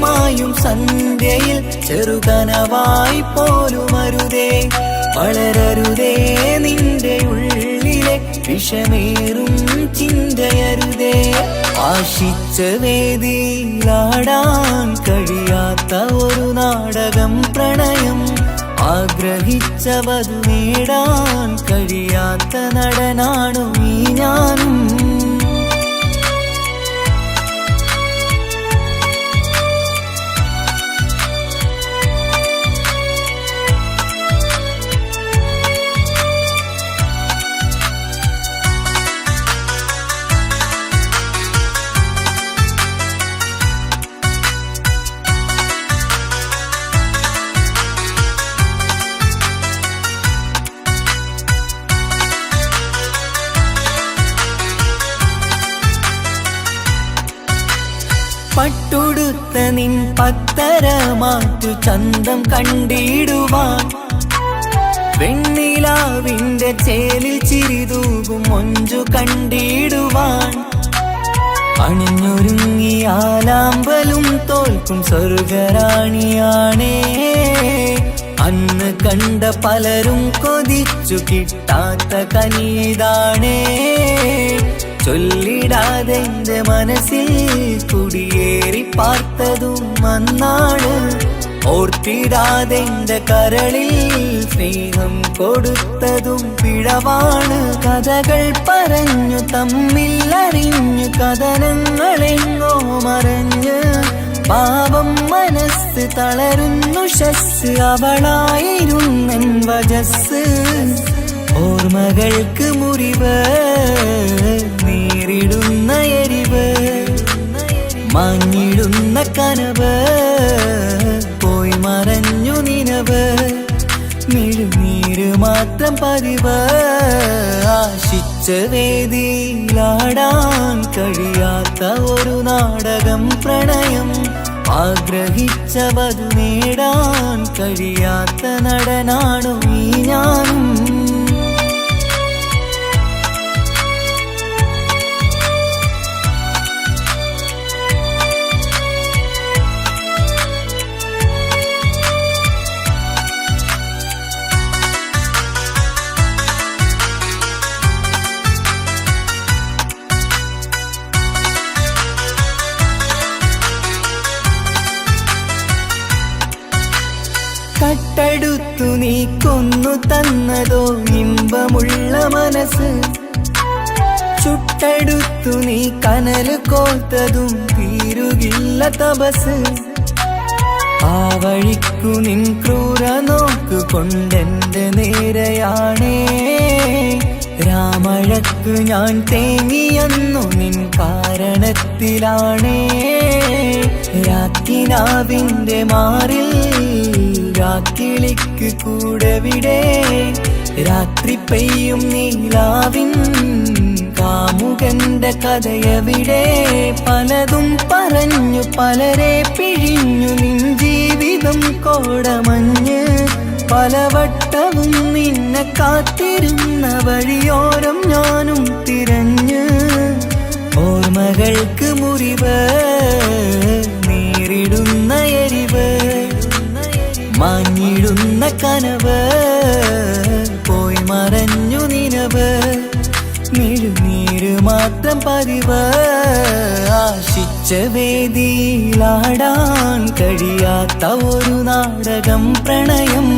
മായും സന്ധ്യയിൽ ചെറുകനവായി പോലും അരുതേ. വളരരുതേ നിന്റെ ഉള്ളിലെ വിഷമേറും ചിന്തയരുതേ. ആശിച്ച വേദിയിലാടാൻ കഴിയാത്ത ഒരു നാടകം പ്രണയം. ആഗ്രഹിച്ചവതു നേടാൻ കഴിയാത്ത നടനാണു ഈ ഞാനും. പട്ടുടുത്ത നിൻ പത്തര മാറ്റു ചന്തം കണ്ടിടുവാൻ. വെണ്ണിലാവിന്റെ ചേലിൽ ചിരിതൂകും മൊഞ്ചു കണ്ടിടുവാൻ. അണിഞ്ഞൊരുങ്ങിയാലാമ്പലും തോൽക്കും സ്വർഗറാണിയാണേ. അന്ന് കണ്ട പലരും കൊതിച്ചു കിട്ടാത്ത കനിതാണേ. ചൊല്ലിടാതെ എന്റെ മനസ്സിൽ കുടിയേറി പാർത്തതും അന്നാണ്. ഓർത്തിടാതെ എന്റെ കരളിൽ സ്നേഹം കൊടുത്തതും പിഴവാണ്. കഥകൾ പറഞ്ഞു തമ്മിൽ അറിഞ്ഞു കഥനങ്ങളെങ്ങോ മറഞ്ഞ്. പാപം മനസ്സ് തളരുന്നു ശസ് അവളായിരുന്നെൻ വജസ്. ഓർമ്മകൾക്ക് മുറിവ്, നേരിടുന്ന എരിവ്, മാഞ്ഞിടുന്ന കനവ്, പോയി മറഞ്ഞു നിനവ്, മിഴുനീര് മാത്രം പതിവ്. ആശിച്ച വേദിയിലാടാൻ കഴിയാത്ത ഒരു നാടകം പ്രണയം, ആഗ്രഹിച്ച വധു നേടാൻ കഴിയാത്ത നടനാണു ഈ ഞാനും. കട്ടെടുത്തു നീ കൊന്നു തന്നതോ ഇമ്പമുള്ള മനസ്സ്, ചുട്ടെടുത്തു നീ കനല് കോർത്തതും തീരുകില്ല തപസ്. ആ വഴിക്കു നിൻ ക്രൂര നോക്കു കൊണ്ടെന്റെ നേരെയാണേ, രാമഴക്കു ഞാൻ തേങ്ങിയെന്നു നിൻ കാരണത്തിലാണേ. രാത്തിനാവിന്റെ മാറിൽ രാക്കിളിക്ക് കൂടെവിടെ, രാത്രി പെയ്യും നീലാവിൻ കാമുകന്റെ കഥയവിടെ. പലതും പറഞ്ഞു പലരെ പിഴിഞ്ഞു നിൻ ജീവിതം കോടമഞ്ഞ്, പലവട്ടവും നിന്നെ കാത്തിരുന്ന വഴിയോരം ഞാനും തിരഞ്ഞ്. ഓർമ്മകൾക്ക് മുറിവ്, നേരിടുന്ന എരിവ്, മാഞ്ഞിടുന്ന കനവ്, പോയി മറഞ്ഞു നിനവ്, മിഴുനീര് മാത്രം പതിവ്. ആശിച്ച വേദിയിലാടാൻ കഴിയാത്ത ഒരു നാടകം പ്രണയം,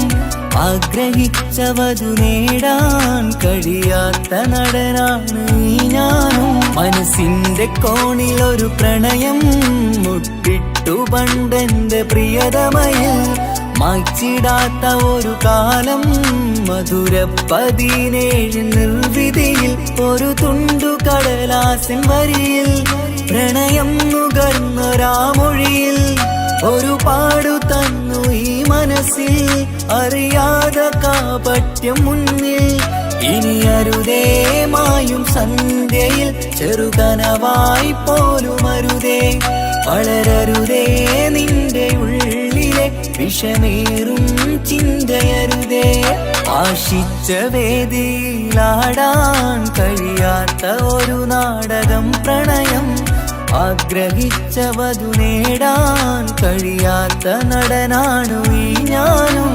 ആഗ്രഹിച്ച വധു നേടാൻ കഴിയാത്ത നടനാണ് ഈ ഞാനും. മനസ്സിന്റെ കോണിലൊരു പ്രണയം മുട്ടിട്ടു പണ്ടെന്റെ പ്രിയതമയിൽ, മായ്ച്ചിടാത്ത ഒരു കാലം മധുര 17 നിർവിധിയിൽ, ഒരു തുണ്ടു കടലാസിൻ വരിയിൽ, പ്രണയം നുകർന്നൊരാമൊഴിയിൽ, ഒരു പാടു തന്നു ഈ മനസ്സിൽ, അറിയാതെ കാപട്യം മുന്നിൽ. ഇനി അരുതേ മായും സന്ധ്യയിൽ, ചെറുകനവായി പോലും അരുതേ, വളരരുതേ നിന്റെ ഉള്ളിലെ വിഷമേറും ചിന്തയരുതേ. ആശിച്ച വേദിയിലാടാൻ കഴിയാത്ത ഒരു നാടകം പ്രണയം, ആഗ്രഹിച്ച വധു നേടാൻ കഴിയാത്ത നടനാണു ഈ ഞാനും.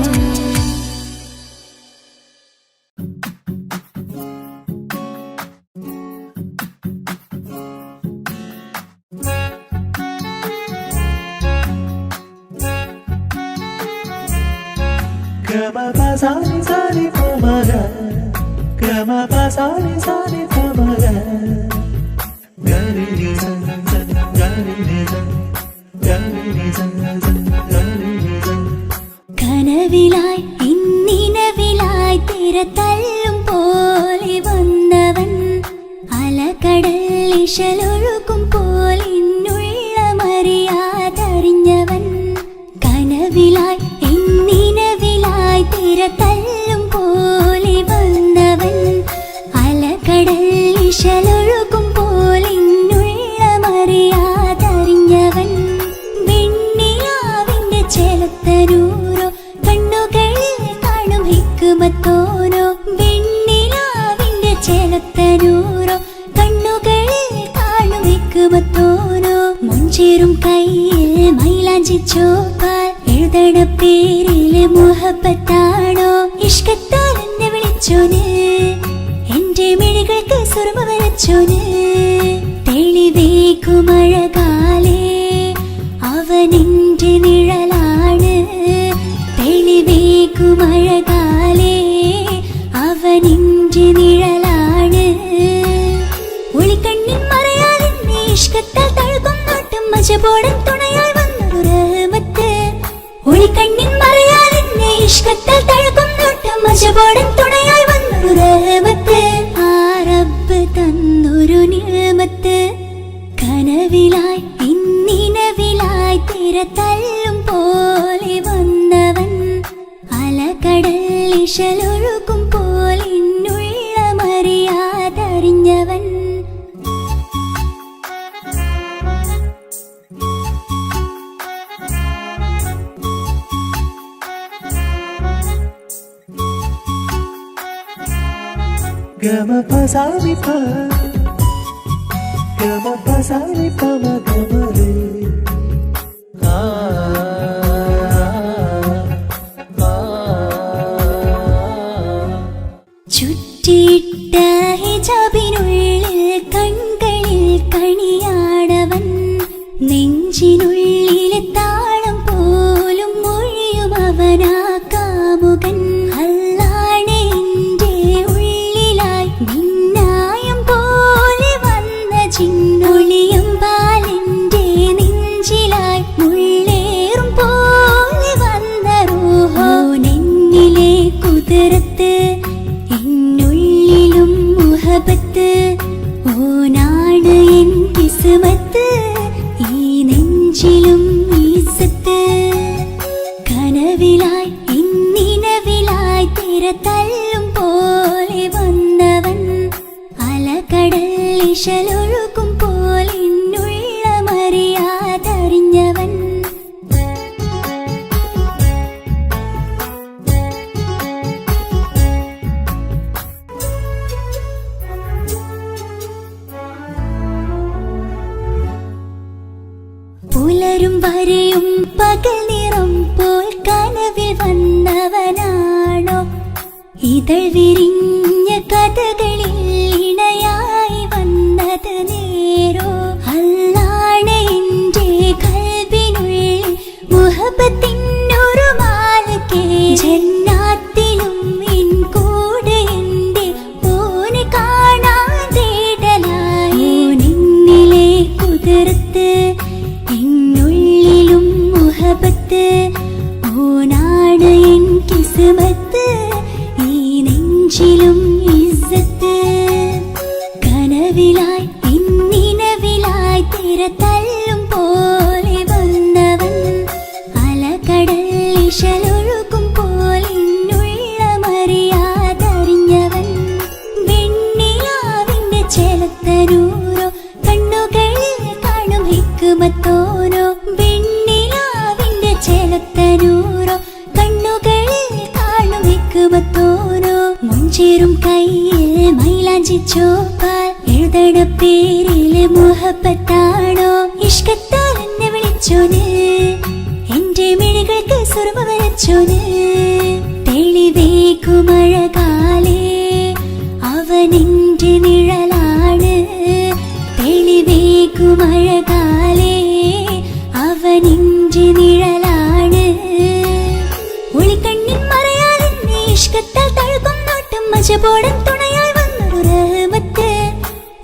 കനവിലായി ഇന്നിനവിലായി തിരതല്ലും പോലെ വന്നവൻ, അലകടൽ ഇശലൊഴുകും പോലിന്നുള്ള മറിയാതറിഞ്ഞവൻ. കനവിലായി ഇന്നിനവിലായി തിരതല്ലും പോലെ വന്നവൻ, അലകടൽ ഇശലൊഴുകും പോലിന്നുള്ള മറിയാതറിഞ്ഞവൻ. വെണ്ണിലാവിന്റെ ചെലത്തനൂരോ കണ്ണുകളിൽ കാണും ഹിക്കുമത്തോനോ, വെണ്ണിലാവിന്റെ ചെലത്തനൂരോ കണ്ണുകളിൽ കാണും ഹിക്കുമത്തോനോ. മുഞ്ചേറും കയ്യിൽ മൈലാഞ്ചി ചോപ്പാൽ എഴുതണ പേരില് മുഹബത്താണോ, ഇഷ്കത്താൽ എന്നെ വിളിച്ചോന്, എന്റെ മിഴികൾക്ക് സുറുമ വരച്ചോന്. തെളിവേക്കുമഴകാലേ അവനെന്റെ നിഴലാണ്, തെളിവേക്കുമഴകാലേ അവനെന്റെ നിഴലാണ്. ഒളിക്കണ്ണിൻ മറയാലെന്നെ ഇഷ്കത്താൽ തഴുകും നോട്ടും മജബോടൻ തുണയായി വന്നൊരു റഹ്മത്ത്. ഒളിക്കണ്ണിൻ മറയാലെന്നെ ഇഷ്കത്താൽ തഴുകും നോട്ടും മജബോടൻ തുണയായി വന്നൊരു കനവിലായി ഇന്നിനവിലായി തിരതല്ലും പോലെ വന്നവൻ അലകടൽ ഇശലൊഴുകും പോലെ മറിയാതറിഞ്ഞവൻ ഗമ പസാമി പ ഗമ പസാമി പമ ഗമരേ ചുറ്റിയിട്ട ഹിജാബിനുള്ളിൽ കൺകളിൽ കണിയാടവൻ നെഞ്ചിനുള്ളിലെ താളം പോലും മൊഴിയും അവനാ കാമുകൻ അല്ലാണെ എൻ്റെ ഉള്ളിലായി മിന്നായം പോലെ വന്ന ചിന്നൊളിയം പാലിൻ്റെ നെഞ്ചിലായി മുള്ളേറും പോലെ വന്ന റൂഹോ നെന്നിലെ കുതിരത്ത് എന്നുള്ളിലും മുഹബത്ത് ഓനാണ് എൻ കിസ്മത്ത് ഈ നെഞ്ചിലും ഈസത്ത് കനവിലായി ഇന്നിനവിലായി തിരതല്ലും പോലെ വന്നവൻ അലകടൽ ഇശലൊഴുകും പോലെ മറിയാതറിഞ്ഞവൻ പുലരും വരെയും പകൽ നിറം പോൽ കനവിൽ വന്നവനാണോ ഇതൾ വിരിഞ്ഞ കഥകളിൽ ഇണയായി വന്നത് നേരോ അല്ലാണെ എൻ്റെ കൽബിനുള്ളിൽ മുഹബത്തിനൊരു മാലക്കേ ജന്നാത്തിലും എൻ കൂടെ എൻ്റെ ഓനെ കാണാൻ തേടലായി നിന്നിലെ കുതിർത്ത് എന്നുള്ളിലും മുഹബത്ത് ഓനാണ് എൻ കിസ്മത്ത് ഈ നെഞ്ചിലും ഇസ്സത്ത് കനവിലായി ഇന്നിനവിലായി തിരതല്ലും പോലെ വന്നവൻ അലകടൽ ഇശലൊഴുകും പോലെ മറിയാതറിഞ്ഞവൻ വെണ്ണിലാവിന്റെ ചെലത്തനൂരോ കണ്ണുകളിൽ കാണും ഹിക്മത്തോരോ വെണ്ണിലാവിന്റെ ചെലത്തനൂരോ കണ്ണുകളിൽ കാണും ഹിക്മത്തോരോ മുഞ്ചേറും കയ്യിൽ മൈലാഞ്ചി ചോപ്പാൽ എഴുതണ പേരില് മുഹബത്താണോ ഇഷ്കത്താൽ എന്നെ വിളിച്ചോന് എന്റെ മിഴികൾക്ക് സുറുമ വരച്ചോന് തെളിവേക്കുമഴകാലേ അവനെന്റെ നിഴലാണ് തെളിവേക്കുമഴകാലേ അവനെന്റെ നിഴലാണ് ഒളിക്കണ്ണിൻ മറയാൽ എന്നെ ഇഷ്കത്താൽ തഴുകും നോട്ടം മജബോടൻ തുണയായി വന്നൊരു റഹ്മത്ത്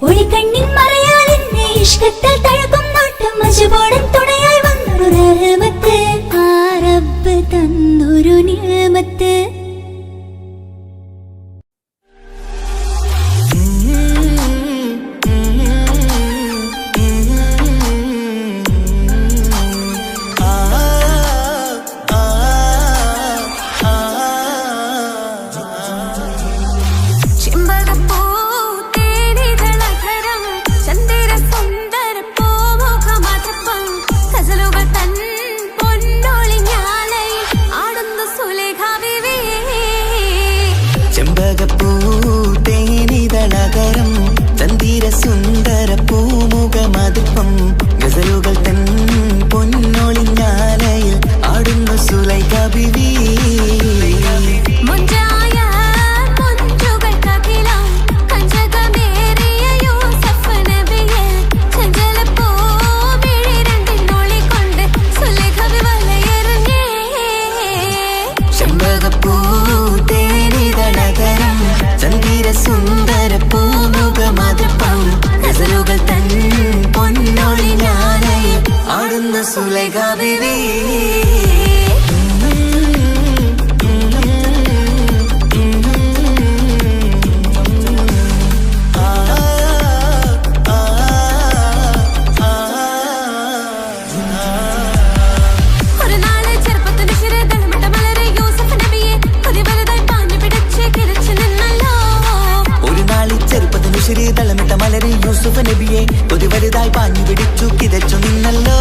ഒളിക്കണ്ണിൻ മറയാൽ എന്നെ ഇഷ്കത്താൽ തഴുകും നോട്ടം മജബോടൻ തുണയായി വന്നൊരു റഹ്മത്ത് ആ റബ്ബ് തന്നൊരു നിഅമത്ത് സുലൈഖ ബീവി വലുതായി പാഞ്ഞു പിടിച്ചു കിതച്ചു നിന്നല്ലോ.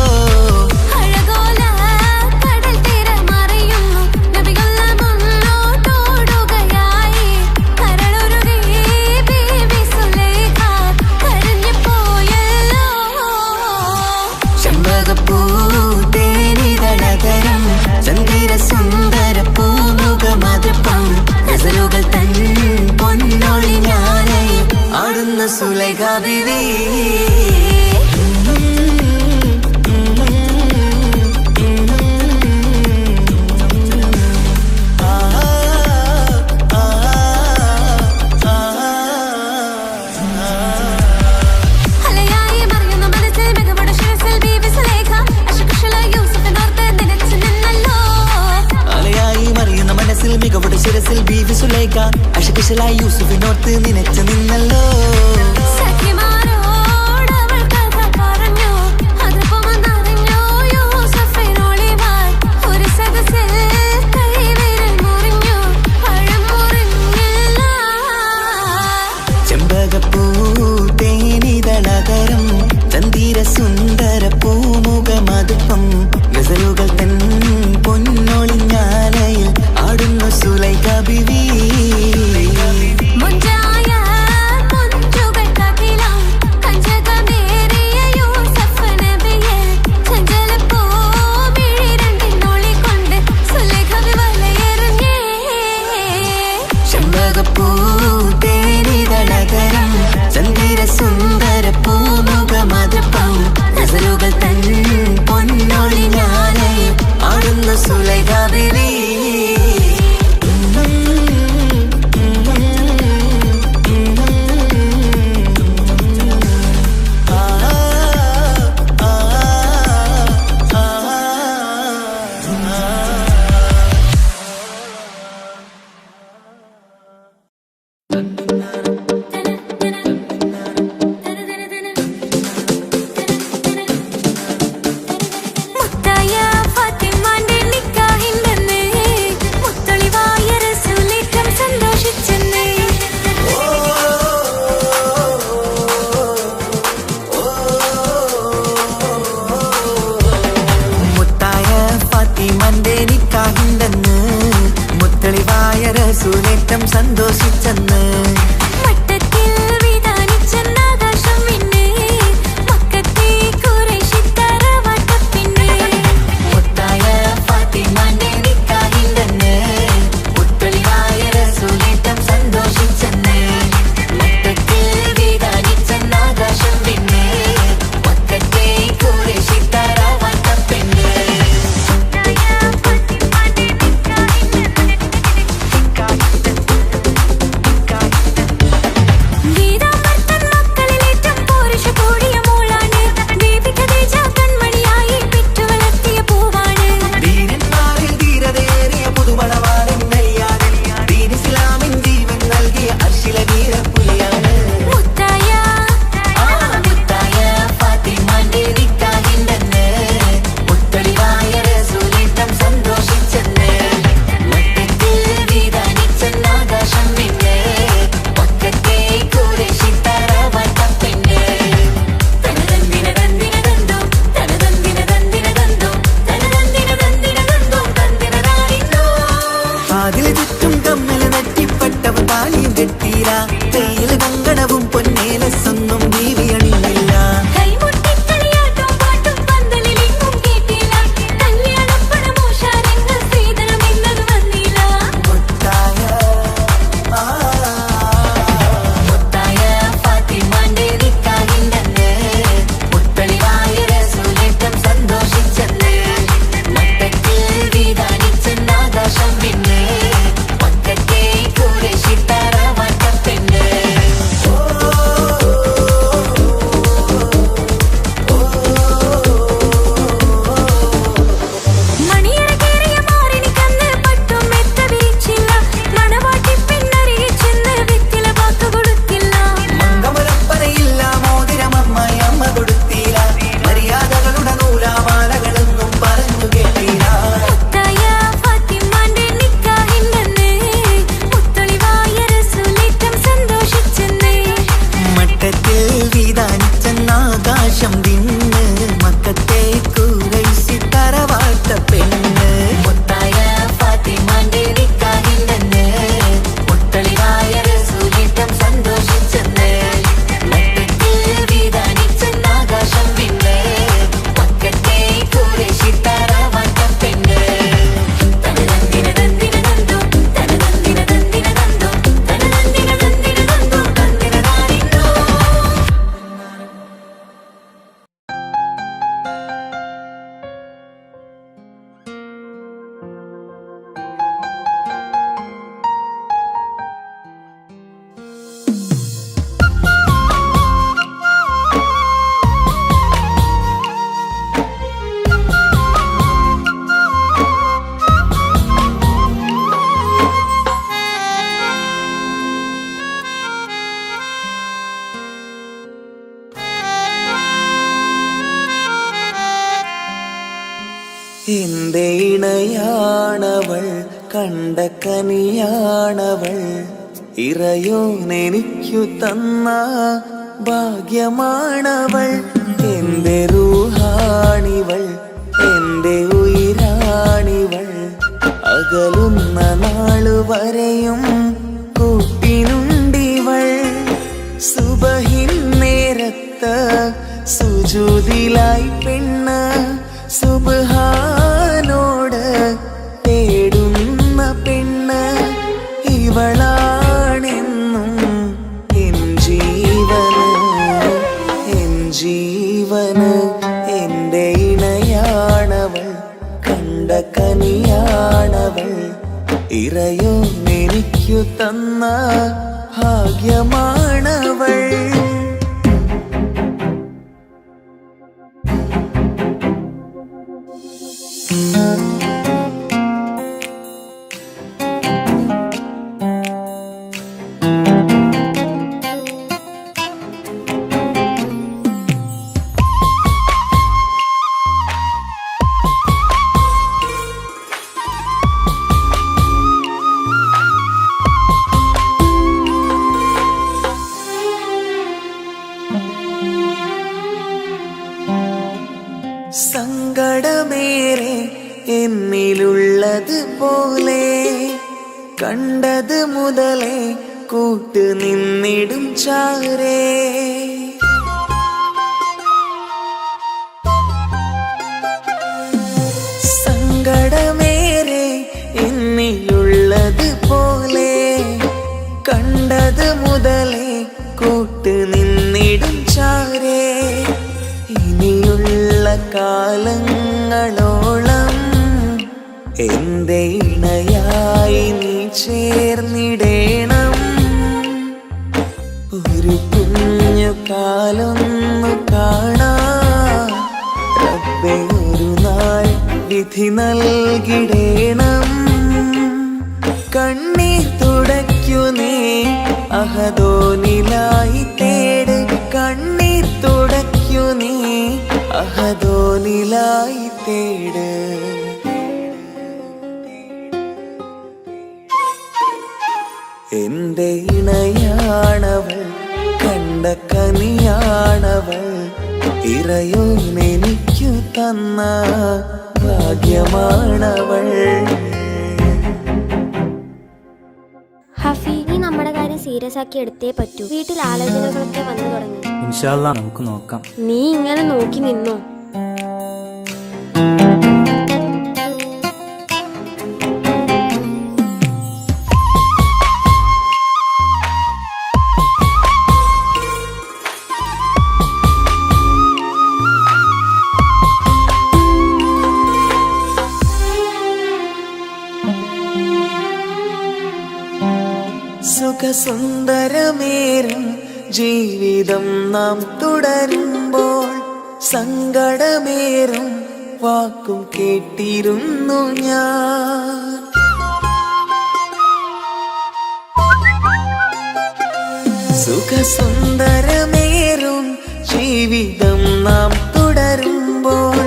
അഴകോല കടൽ തീരമറിയുന്നു നബിയുള്ള മുന്നോട്ടോടുകയായി. കരളുരുകി ബീബി സുലൈഖ കരഞ്ഞു പോയല്ലോ. ചെമ്പകപ്പൂ തേനിതളതരം ചന്ദിര സുന്ദര പൂമുഖമതപ്പം ഗസലുകൾ തൻ പൊന്നൊളി ഞാനേ ആടുന്ന സുലൈഖ ബീവി. അലയായി മറിയുന്ന മനസ്സിൽ മികവുടെ ശിരസിൽ ബീബി സുലൈഖ അശകുശലായി യൂസുഫിനോർത്ത് നിലച്ചു നിന്നല്ലോ. അലയായി മറിയുന്ന മനസ്സിൽ മികവുടെ ശിരസിൽ ബീവി സുലൈഖ അശകുശലായി യൂസുഫിനോർത്ത് നിനച്ചു നിന്നല്ലോ. സഖിമാരോട് അവൾ കഥ പറഞ്ഞു അതുപോമന്നറിഞ്ഞു യൂസുഫിനൊളിവാൻ. ഒരു സദസ്സിൽ കൈവിരൽ മുറിഞ്ഞു പഴം മുറിഞ്ഞില്ല. ചെമ്പകപ്പൂ തേനിതളതരം ചന്ദിര സുന്ദര പൂമുഖമതുപ്പം ഗസലുകൾ തൻ പൊന്നൊളിഞ്ഞാലയിൽ ആടുന്നു സുലൈഖ ബീവി. എന്റെ ഇണയാണവൾ, കണ്ട കനിയാണവൾ, ഇറയോനെനിക്കു തന്ന ഭാഗ്യമാണവൾ. എന്റെ റൂഹാണിവൾ, എന്റെ ഉയിരാണിവൾ, അകലുന്ന നാളുവരെയും കൂട്ടിനുണ്ടിവൾ. സുബഹിൻ നേരത്ത് സുജൂദിലായി പെണ്ണ് സുബ്ഹാനോട് തേടുന്ന പെണ്ണ്, ഇവളാണെന്നും എൻ ജീവന്, എൻ ജീവന്. എന്റെ ഇണയാണവൾ, കണ്ട കനിയാണവൾ, ഇറയോനെനിക്കു തന്ന ഭാഗ്യമാണവൾ. സങ്കടമേറെ എന്നിലുള്ളത് പോലെ കണ്ടത് മുതലേ കൂട്ട് നിന്നിടും ചാരേ. സങ്കടമേറെ എന്നിലുള്ളത് പോലെ കണ്ടത് മുതലേ കൂട്ട് നിന്നിടും ചാരേ. ഇനിയുള്ള കാലങ്ങളോളം എന്റെ ഇണയായി നീ ചേർന്നിടേണം. ഒരു കുഞ്ഞു കാലൊന്നു കാണാൻ റബ്ബേ ഒരു നാൾ വിധി നൽകിടേണം. കണ്ണീർ തുടയ്ക്കു നീ അഹദോനിലായി തേട്, കണ്ണീർ തുടയ്ക്കു നീ അഹദോനിലായി തേട്. എന്റെ ഇണയാണവൾ, കണ്ട കനിയാണവൾ, ഇറയോനെനിക്കു തന്ന ഭാഗ്യമാണവൾ. ഹഫി, നീ നമ്മുടെ കാര്യം സീരിയസ് ആക്കി എടുത്തേ പറ്റൂ. വീട്ടിൽ ആലോചനകളൊക്കെ വന്നു തുടങ്ങി. ഇൻഷാ അല്ലാഹ് നമുക്ക് നോക്കാം. നീ ഇങ്ങനെ നോക്കി നിന്നോ? സുഖസുന്ദരമേറും ജീവിതം നാം തുടരുമ്പോൾ സങ്കടമേറും വാക്കും കേട്ടിരുന്നു ഞാൻ. സുഖസുന്ദരമേറും ജീവിതം നാം തുടരുമ്പോൾ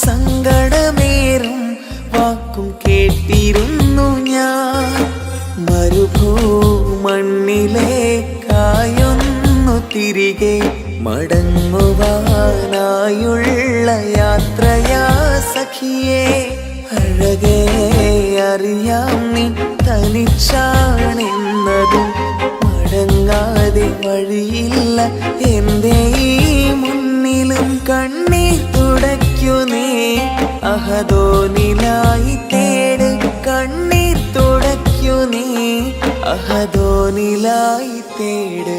സങ്കടമേറും വാക്കും കേട്ടിരുന്നു ഞാൻ. മരുഭൂമണ്ണിലേക്കായൊന്നു തിരികെ മടങ്ങുവാനായുള്ള യാത്രയാ സഖിയേ. അഴകേ അറിയാം നീ തനിച്ചാണെന്നതും മടങ്ങാതെ വഴിയില്ല എന്റെ ഈ മുന്നിലും. കണ്ണീർ തുടയ്ക്കു നീ അഹദോനിലായി തേട്, കണ്ണീർ തുടയ്ക്കു നീ അഹദോനിലായി തേട്.